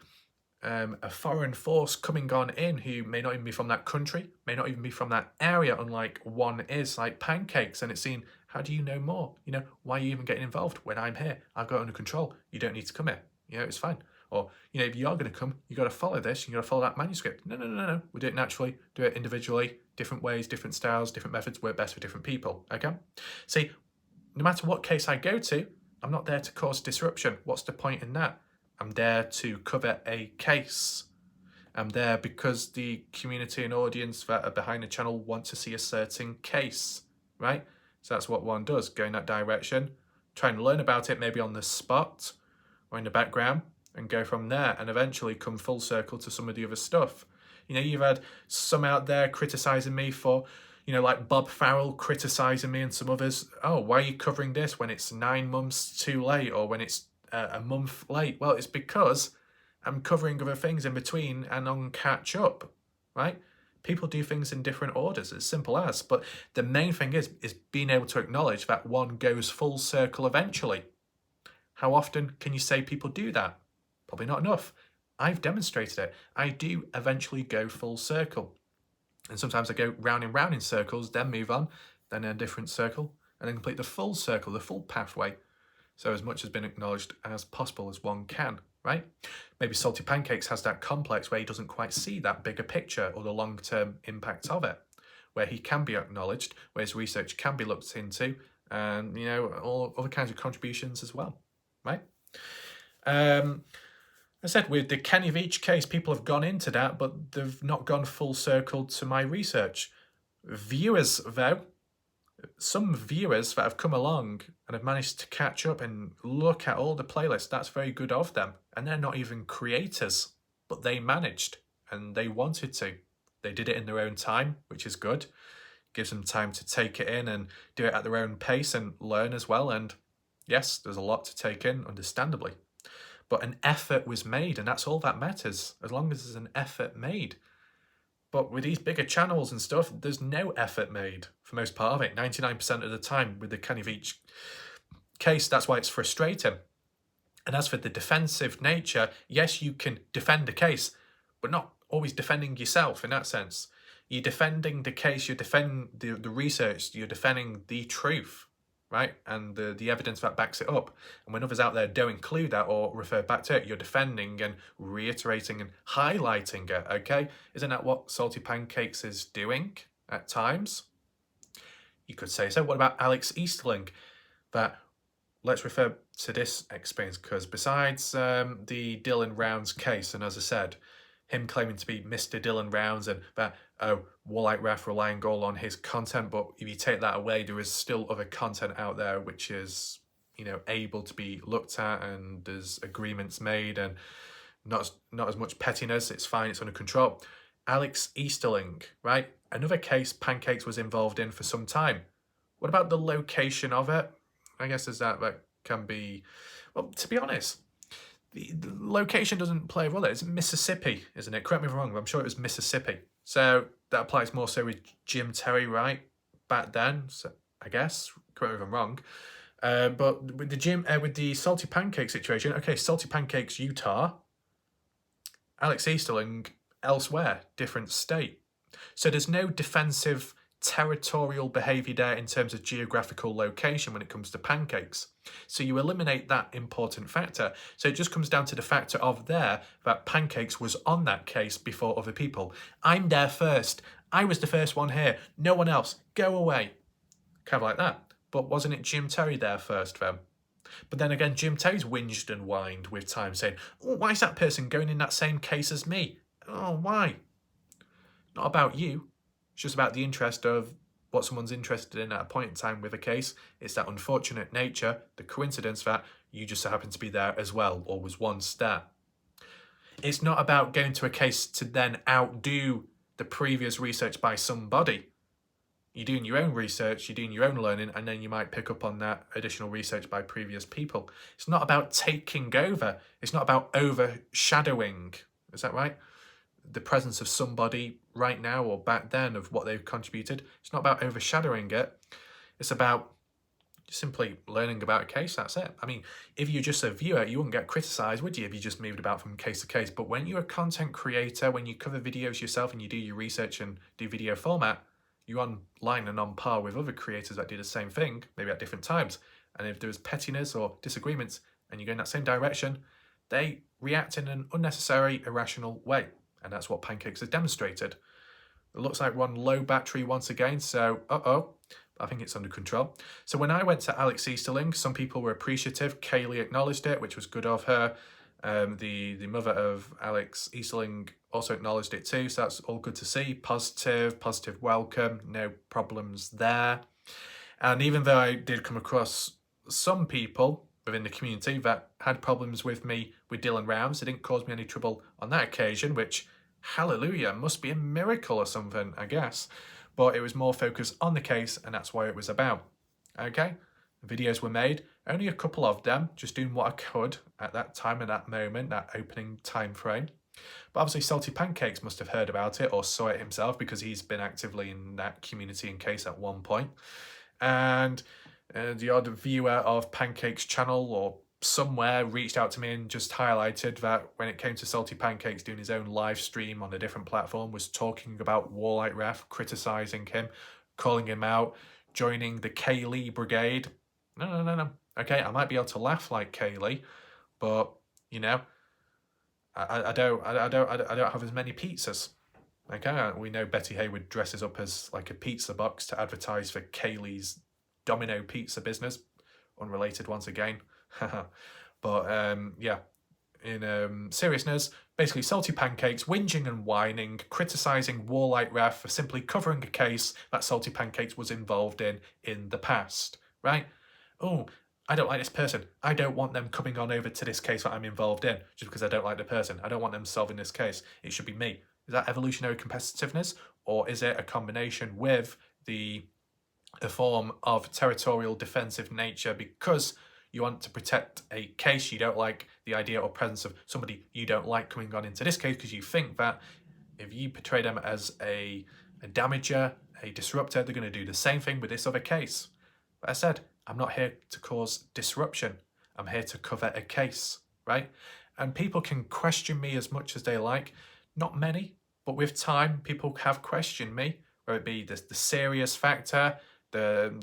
a foreign force coming on in who may not even be from that country, may not even be from that area, unlike one is like Pancakes, and it's seen, how do you know more? Why are you even getting involved when I'm here? I've got it under control. You don't need to come here. It's fine. Or, if you are going to come, you got to follow this, you got to follow that manuscript. No. We do it naturally, do it individually, different ways, different styles, different methods work best for different people, okay? See, no matter what case I go to, I'm not there to cause disruption. What's the point in that? I'm there to cover a case. I'm there because the community and audience that are behind the channel want to see a certain case, right? So that's what one does, go in that direction, try and learn about it maybe on the spot or in the background, and go from there, and eventually come full circle to some of the other stuff. You've had some out there criticizing me for, You know, like Bob Farrell criticising me and some others. Oh, why are you covering this when it's 9 months too late or when it's a month late? Well, it's because I'm covering other things in between and on catch up, right? People do things in different orders, as simple as. But the main thing is being able to acknowledge that one goes full circle eventually. How often can you say people do that? Probably not enough. I've demonstrated it. I do eventually go full circle. And sometimes I go round and round in circles, then move on, then a different circle, and then complete the full circle, the full pathway. So as much has been acknowledged as possible as one can, right? Maybe Salty Pancakes has that complex where he doesn't quite see that bigger picture or the long-term impact of it, where he can be acknowledged, where his research can be looked into, and, you know, all other kinds of contributions as well, right? I said with the Kenny Veach case, people have gone into that, but they've not gone full circle to my research. Viewers, though, some viewers that have come along and have managed to catch up and look at all the playlists, that's very good of them. And they're not even creators, but they managed and they wanted to. They did it in their own time, which is good. Gives them time to take it in and do it at their own pace and learn as well. And yes, there's a lot to take in, understandably. But an effort was made, and that's all that matters, as long as there's an effort made. But with these bigger channels and stuff, there's no effort made for most part of it. 99% of the time with the Kenny Veach case, that's why it's frustrating. And as for the defensive nature, yes, you can defend a case, but not always defending yourself in that sense. You're defending the case, you're defending the research, you're defending the truth, right? And the evidence that backs it up. And when others out there don't include that or refer back to it, you're defending and reiterating and highlighting it, okay? Isn't that what Salty Pancakes is doing at times? You could say so. What about Alex Easterling? That, let's refer to this experience, because besides the Dylan Rounds case, and as I said, him claiming to be Mr. Dylan Rounds and that Wallite Ref relying all on his content, but if you take that away, there is still other content out there which is, you know, able to be looked at, and there's agreements made, and not as much pettiness. It's fine, it's under control. Alex Easterling, right? Another case Pancakes was involved in for some time. What about the location of it? I guess there's that can be, well, to be honest, the location doesn't play a role. It's Mississippi, isn't it? Correct me if I'm wrong, but I'm sure it was Mississippi. So that applies more so with Jim Terry, right? Back then, so I guess. Correct me if I'm wrong. But with the Salty Pancake situation, okay, Salty Pancakes, Utah. Alex Easterling, elsewhere, different state. So there's no defensive territorial behaviour there in terms of geographical location when it comes to pancakes. So you eliminate that important factor. So it just comes down to the factor of that Pancakes was on that case before other people. I'm there first. I was the first one here. No one else. Go away. Kind of like that. But wasn't it Jim Terry there first then? But then again, Jim Terry's whinged and whined with time saying, oh, why is that person going in that same case as me? Oh, why? Not about you. It's just about the interest of what someone's interested in at a point in time with a case. It's that unfortunate nature, the coincidence that you just happen to be there as well, or was once there. It's not about going to a case to then outdo the previous research by somebody. You're doing your own research, you're doing your own learning, and then you might pick up on that additional research by previous people. It's not about taking over. It's not about overshadowing. Is that right? The presence of somebody right now or back then of what they've contributed. It's not about overshadowing it. It's about simply learning about a case. That's it. I mean, if you're just a viewer, you wouldn't get criticised, would you, if you just moved about from case to case? But when you're a content creator, when you cover videos yourself and you do your research and do video format, you're online and on par with other creators that do the same thing, maybe at different times. And if there's pettiness or disagreements and you go in that same direction, they react in an unnecessary, irrational way. And that's what Pancakes has demonstrated. It looks like we're on low battery once again, so I think it's under control. So when I went to Alex Easterling, some people were appreciative. Kaylee acknowledged it, which was good of her. The mother of Alex Easterling also acknowledged it too, so that's all good to see. Positive welcome, no problems there. And even though I did come across some people within the community that had problems with me with Dylan Rounds, it didn't cause me any trouble on that occasion, which, hallelujah, must be a miracle or something, I guess. but it was more focused on the case, and that's what it was about. Okay? Videos were made, only a couple of them, just doing what I could at that time, at that moment, that opening time frame. But obviously Salty Pancakes must have heard about it or saw it himself, because he's been actively in that community and case at one point. And the odd viewer of Pancake's channel or somewhere reached out to me and just highlighted that when it came to Salty Pancakes doing his own live stream on a different platform, was talking about Warlight Ref, criticising him, calling him out, joining the Kaylee brigade. No. Okay, I might be able to laugh like Kaylee, but you know, I don't have as many pizzas. Okay, we know Betty Hayward dresses up as like a pizza box to advertise for Kaylee's Domino pizza business. Unrelated once again. But yeah, in seriousness, basically Salty Pancakes whinging and whining, criticising Warlight Ref for simply covering a case that Salty Pancakes was involved in the past, right? Oh, I don't like this person. I don't want them coming on over to this case that I'm involved in just because I don't like the person. I don't want them solving this case. It should be me. Is that evolutionary competitiveness, or is it a combination with a form of territorial defensive nature because you want to protect a case? You don't like the idea or presence of somebody you don't like coming on into this case because you think that if you portray them as a damager, a disruptor, they're going to do the same thing with this other case. But I said, I'm not here to cause disruption. I'm here to cover a case, right? And people can question me as much as they like. Not many, but with time, people have questioned me, whether it be the serious factor, the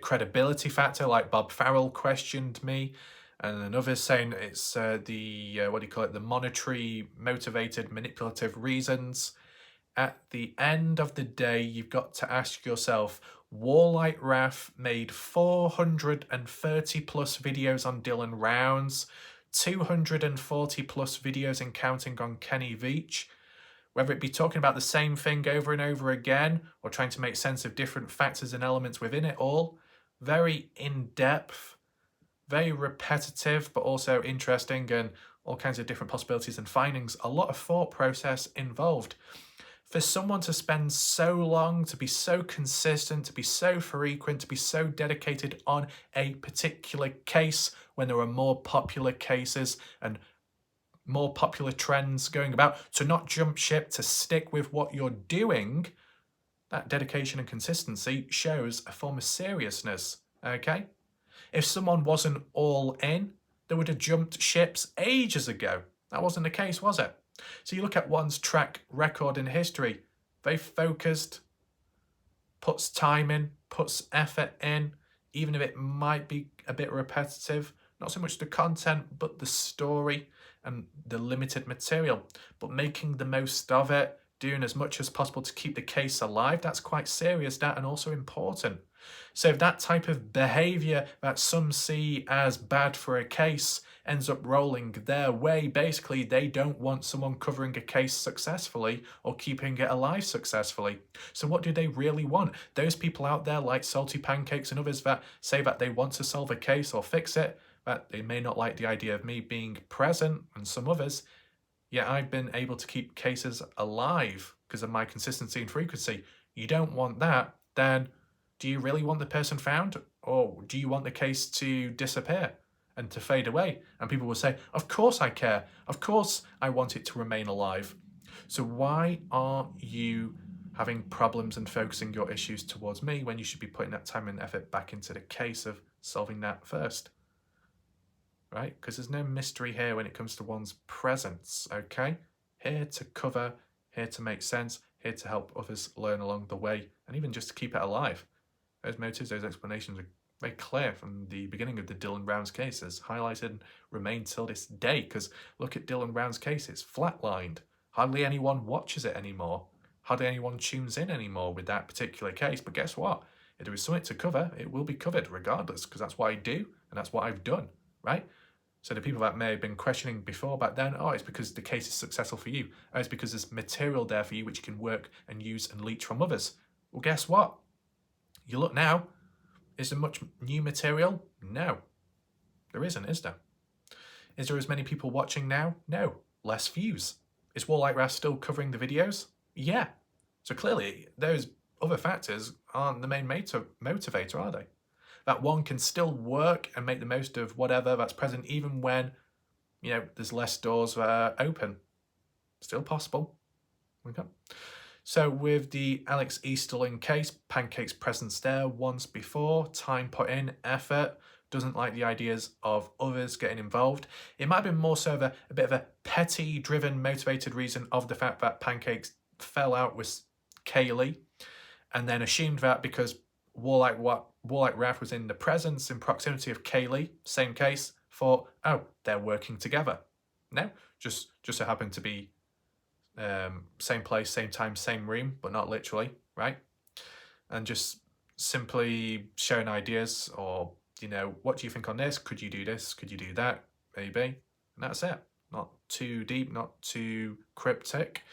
credibility factor, like Bob Farrell questioned me, and then others saying it's the monetary motivated manipulative reasons. At the end of the day, you've got to ask yourself, Warlight Ref made 430 plus videos on Dylan Rounds, 240 plus videos and counting on Kenny Veach. Whether it be talking about the same thing over and over again or trying to make sense of different factors and elements within it all, very in-depth, very repetitive, but also interesting, and all kinds of different possibilities and findings. A lot of thought process involved. For someone to spend so long, to be so consistent, to be so frequent, to be so dedicated on a particular case when there are more popular cases and more popular trends going about, to not jump ship, to stick with what you're doing, that dedication and consistency shows a form of seriousness, okay? If someone wasn't all in, they would have jumped ships ages ago. That wasn't the case, was it? So you look at one's track record in history, very focused, puts time in, puts effort in, even if it might be a bit repetitive, not so much the content, but the story and the limited material, but making the most of it, doing as much as possible to keep the case alive. That's quite serious, that, and also important. So if that type of behaviour that some see as bad for a case ends up rolling their way, basically they don't want someone covering a case successfully or keeping it alive successfully. So what do they really want? Those people out there like Salty Pancakes and others that say that they want to solve a case or fix it, that they may not like the idea of me being present, and some others, yet I've been able to keep cases alive because of my consistency and frequency. You don't want that, then do you really want the person found? Or do you want the case to disappear and to fade away? And people will say, of course I care. Of course I want it to remain alive. So why are you having problems and focusing your issues towards me when you should be putting that time and effort back into the case of solving that first? Right? Because there's no mystery here when it comes to one's presence, okay? Here to cover, here to make sense, here to help others learn along the way, and even just to keep it alive. Those motives, those explanations are very clear from the beginning of the Dylan Rounds case, as highlighted and remain till this day, because look at Dylan Rounds' case, it's flatlined. Hardly anyone watches it anymore. Hardly anyone tunes in anymore with that particular case, but guess what? If there is something to cover, it will be covered regardless, because that's what I do, and that's what I've done, right? So the people that may have been questioning before back then, oh, it's because the case is successful for you. Oh, it's because there's material there for you which you can work and use and leech from others. Well, guess what? You look now, is there much new material? No. There isn't, is there? Is there as many people watching now? No. Less views. Is Warlight Ref still covering the videos? Yeah. So clearly, those other factors aren't the main motivator, are they? That one can still work and make the most of whatever that's present, even when, there's less doors that are open. Still possible. Okay. So with the Alex Easterling case, Pancake's presence there once before, time put in, effort, doesn't like the ideas of others getting involved. It might have been more so of a bit of a petty, driven, motivated reason of the fact that Pancakes fell out with Kaylee, and then assumed that because Warlike Ralph was in the presence and proximity of Kaylee, same case, thought, oh, they're working together. No, just so happened to be same place, same time, same room, but not literally, right? And just simply sharing ideas, or, what do you think on this? Could you do this? Could you do that? Maybe. And that's it. Not too deep, not too cryptic.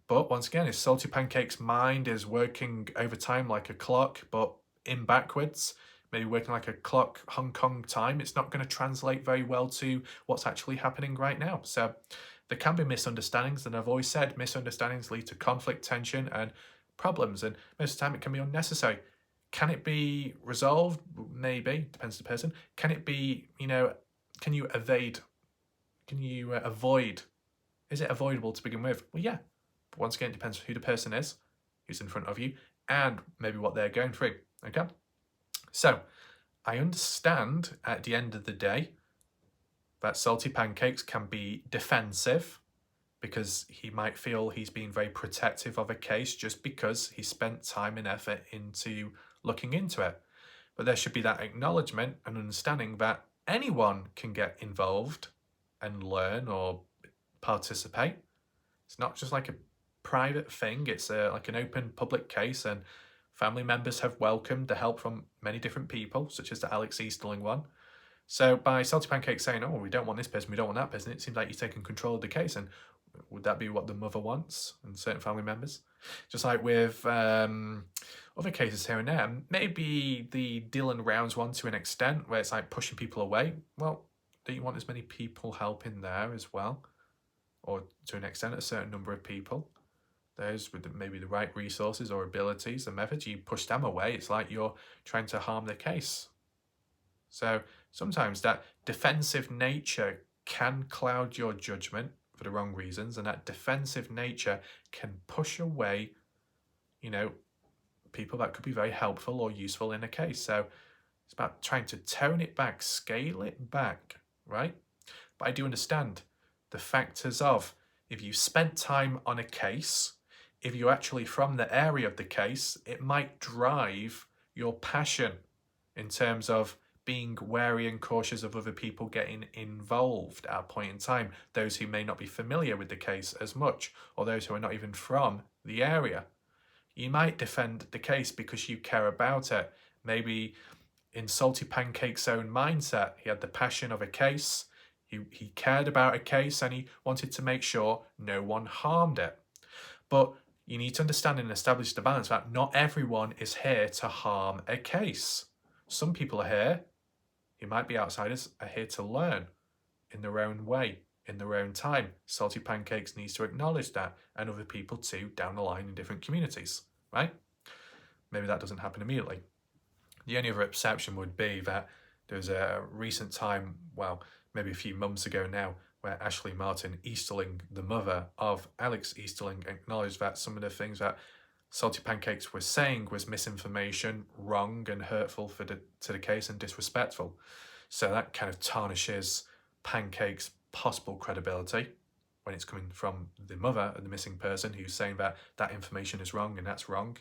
But once again, if Salty Pancake's mind is working over time like a clock, but in backwards, maybe working like a clock Hong Kong time, it's not going to translate very well to what's actually happening right now. So there can be misunderstandings, and I've always said misunderstandings lead to conflict, tension, and problems, and most of the time it can be unnecessary. Can it be resolved? Maybe, depends on the person. Can it be, can you evade? Can you avoid? Is it avoidable to begin with? Well, yeah. But once again, it depends who the person is, who's in front of you, and maybe what they're going through, okay? So, I understand at the end of the day that Salty Pancakes can be defensive because he might feel he's being very protective of a case just because he spent time and effort into looking into it. But there should be that acknowledgement and understanding that anyone can get involved and learn or participate. It's not just like a private thing, it's like an open public case, and family members have welcomed the help from many different people, such as the Alex Easterling one. So by Salty Pancakes saying, oh, we don't want this person, we don't want that person, it seems like you're taking control of the case. And would that be what the mother wants and certain family members? Just like with other cases here and there, maybe the Dylan Rounds one to an extent, where it's like pushing people away. Well, don't you want as many people helping there as well? Or to an extent, a certain number of people? Those with maybe the right resources or abilities and methods, you push them away, it's like you're trying to harm the case. So sometimes that defensive nature can cloud your judgment for the wrong reasons, and that defensive nature can push away, people that could be very helpful or useful in a case. So it's about trying to tone it back, scale it back, right? But I do understand the factors of, if you spent time on a case, if you're actually from the area of the case, it might drive your passion in terms of being wary and cautious of other people getting involved at a point in time, those who may not be familiar with the case as much, or those who are not even from the area. You might defend the case because you care about it. Maybe in Salty Pancake's own mindset, he had the passion of a case, he cared about a case, and he wanted to make sure no one harmed it. But you need to understand and establish the balance that not everyone is here to harm a case. Some people are here, who might be outsiders, are here to learn in their own way, in their own time. Salty Pancakes needs to acknowledge that, and other people too down the line in different communities, right? Maybe that doesn't happen immediately. The only other exception would be that there was a recent time, well, maybe a few months ago now, where Ashley Martin Easterling, the mother of Alex Easterling, acknowledged that some of the things that Salty Pancakes was saying was misinformation, wrong and hurtful to the case, and disrespectful. So that kind of tarnishes Pancake's possible credibility when it's coming from the mother of the missing person who's saying that that information is wrong and that's wrong.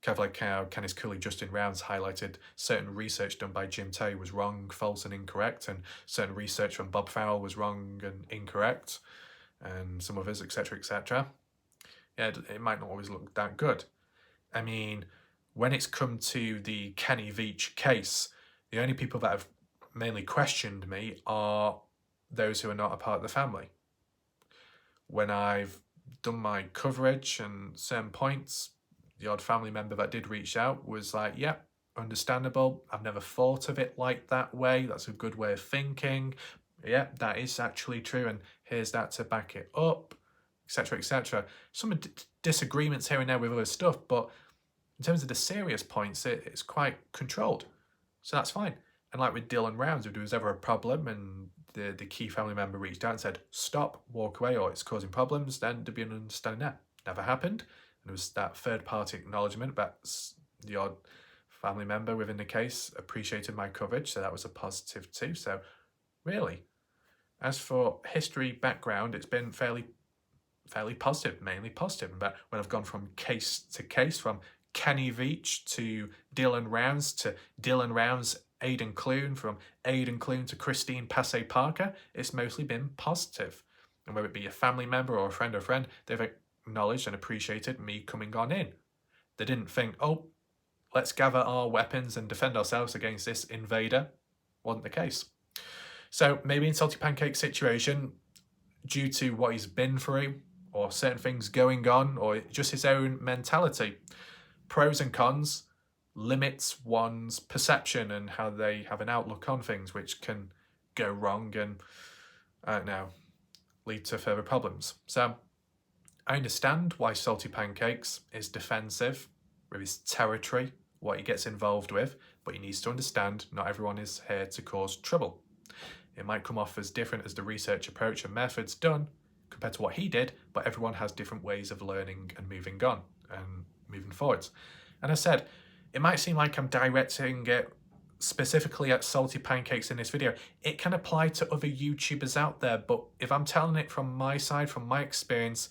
Kind of like how Kenneth Cooley, Justin Rounds highlighted certain research done by Jim Terry was wrong, false and incorrect, and certain research from Bob Farrell was wrong and incorrect, and some others, etc., etc. Yeah, it might not always look that good. I mean, when it's come to the Kenny Veach case, the only people that have mainly questioned me are those who are not a part of the family. When I've done my coverage and certain points, the odd family member that did reach out was like, yep, understandable. I've never thought of it like that way. That's a good way of thinking. Yeah, that is actually true. And here's that to back it up, etc., etc. Some disagreements here and there with other stuff, but in terms of the serious points, it's quite controlled. So that's fine. And like with Dylan Rounds, if there was ever a problem and the key family member reached out and said, stop, walk away, or it's causing problems, then there'd be an understanding there. Never happened. And there was that third-party acknowledgement that the odd family member within the case appreciated my coverage, so that was a positive too. So really, as for history background, it's been fairly positive, mainly positive. But when I've gone from case to case, from Kenny Veach to Dylan Rounds to Dylan Rounds, Aidan Clune, from Aidan Clune to Christine Passe Parker, it's mostly been positive. And whether it be a family member or a friend, they've acknowledged and appreciated me coming on in. They didn't think, oh, let's gather our weapons and defend ourselves against this invader. Wasn't the case. So maybe in Salty Pancake's situation, due to what he's been through, or certain things going on, or just his own mentality, pros and cons limits one's perception and how they have an outlook on things, which can go wrong and, I don't know, lead to further problems. So I understand why Salty Pancakes is defensive with his territory, what he gets involved with, but he needs to understand not everyone is here to cause trouble. It might come off as different as the research approach and methods done compared to what he did, but everyone has different ways of learning and moving on and moving forwards. And I said, it might seem like I'm directing it specifically at Salty Pancakes in this video. It can apply to other YouTubers out there, but if I'm telling it from my side, from my experience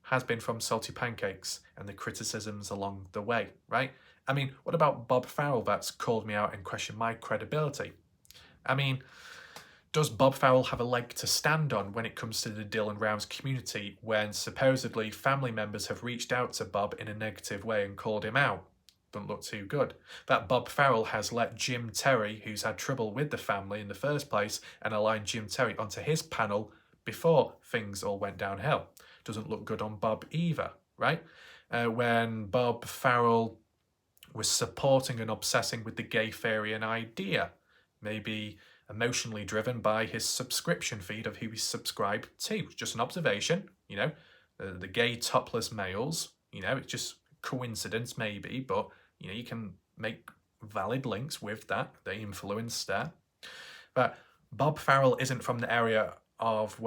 has been from Salty Pancakes and the criticisms along the way, right? I mean, what about Bob Farrell that's called me out and questioned my credibility? I mean, does Bob Farrell have a leg to stand on when it comes to the Dylan Rounds community when supposedly family members have reached out to Bob in a negative way and called him out? Doesn't look too good. That Bob Farrell has let Jim Terry, who's had trouble with the family in the first place, and aligned Jim Terry onto his panel before things all went downhill. Doesn't look good on Bob either, right? When Bob Farrell was supporting and obsessing with the gay theory and idea, maybe emotionally driven by his subscription feed of who he's subscribed to. Just an observation, you know, the gay topless males, you know, it's just coincidence maybe, but, you know, you can make valid links with that, the influence there. But Bob Farrell isn't from the area of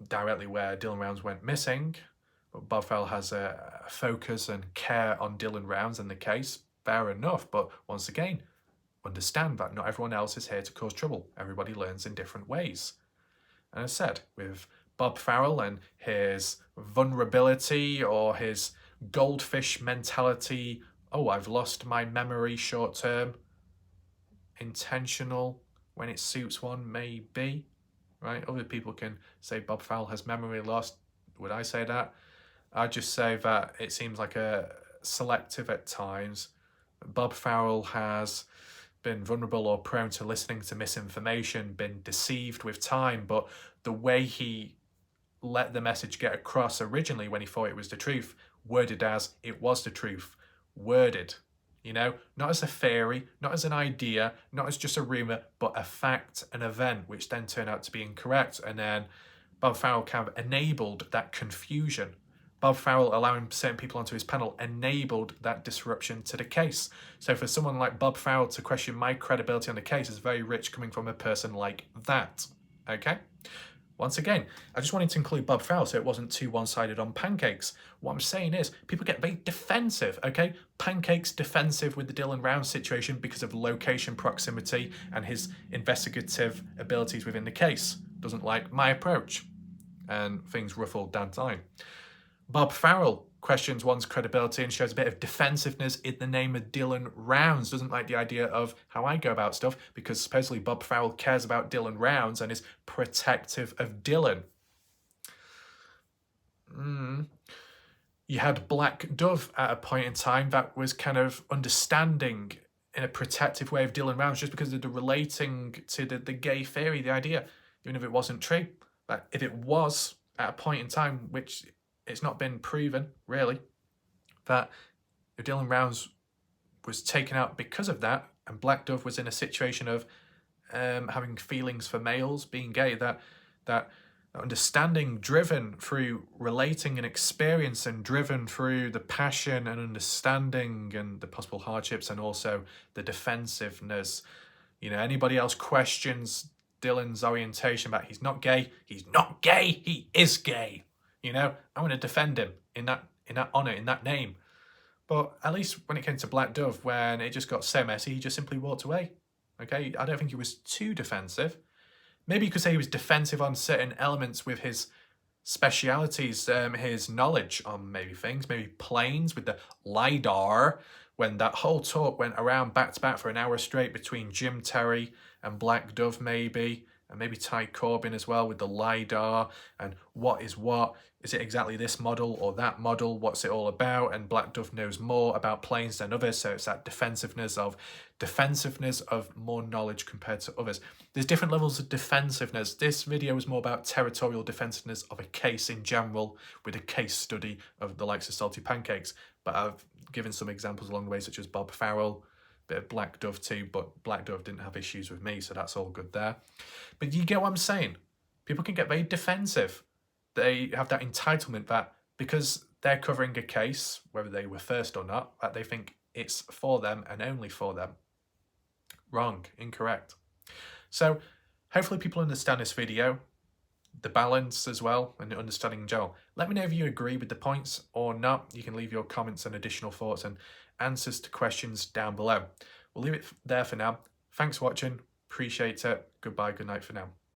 directly where Dylan Rounds went missing, but Bob Farrell has a focus and care on Dylan Rounds and the case, fair enough, but once again, understand that not everyone else is here to cause trouble. Everybody learns in different ways. And as I said, with Bob Farrell and his vulnerability or his goldfish mentality, oh, I've lost my memory short term, intentional when it suits one, maybe, right? Other people can say Bob Farrell has memory loss. Would I say that? I'd just say that it seems like a selective at times. Bob Farrell has been vulnerable or prone to listening to misinformation, been deceived with time, but the way he let the message get across originally when he thought it was the truth, worded as it was the truth, worded, you know, not as a theory, not as an idea, not as just a rumor, but a fact, an event, which then turned out to be incorrect. And then Bob Farrell kind of enabled that confusion. Bob Farrell allowing certain people onto his panel enabled that disruption to the case. So for someone like Bob Farrell to question my credibility on the case is very rich coming from a person like that, okay? Once again, I just wanted to include Bob Farrell so it wasn't too one-sided on Pancakes. What I'm saying is people get very defensive, okay? Pancakes defensive with the Dylan Rounds situation because of location proximity and his investigative abilities within the case. Doesn't like my approach. And things ruffled down time. Bob Farrell questions one's credibility and shows a bit of defensiveness in the name of Dylan Rounds. Doesn't like the idea of how I go about stuff because supposedly Bob Farrell cares about Dylan Rounds and is protective of Dylan. You had Black Dove at a point in time that was kind of understanding in a protective way of Dylan Rounds just because of the relating to the gay theory, the idea, even if it wasn't true. But if it was at a point in time, which it's not been proven, really, that if Dylan Rounds was taken out because of that, and Black Dove was in a situation of having feelings for males, being gay, that Understanding driven through relating and experience, and driven through the passion and understanding and the possible hardships, and also the defensiveness. You know, anybody else questions Dylan's orientation about he's not gay, he is gay. You know, I'm going to defend him in that honor, in that name. But at least when it came to Black Dove, when it just got so messy, he just simply walked away. Okay, I don't think he was too defensive. Maybe you could say he was defensive on certain elements with his specialities, his knowledge on maybe things, maybe planes with the LiDAR, when that whole talk went around back to back for an hour straight between Jim Terry and Black Dove maybe, and maybe Ty Corbin as well with the LiDAR, and what is what? Is it exactly this model or that model? What's it all about? And Black Dove knows more about planes than others, so it's that defensiveness of more knowledge compared to others. There's different levels of defensiveness. This video is more about territorial defensiveness of a case in general, with a case study of the likes of Salty Pancakes, but I've given some examples along the way, such as Bob Farrell, bit of Black Dove too, but Black Dove didn't have issues with me, so that's all good there. But you get what I'm saying? People can get very defensive. They have that entitlement that because they're covering a case, whether they were first or not, that they think it's for them and only for them. Wrong, incorrect. So hopefully people understand this video, the balance as well, and understanding in general. Let me know if you agree with the points or not. You can leave your comments and additional thoughts and answers to questions down below. We'll leave it there for now. Thanks for watching. Appreciate it. Goodbye. Good night for now.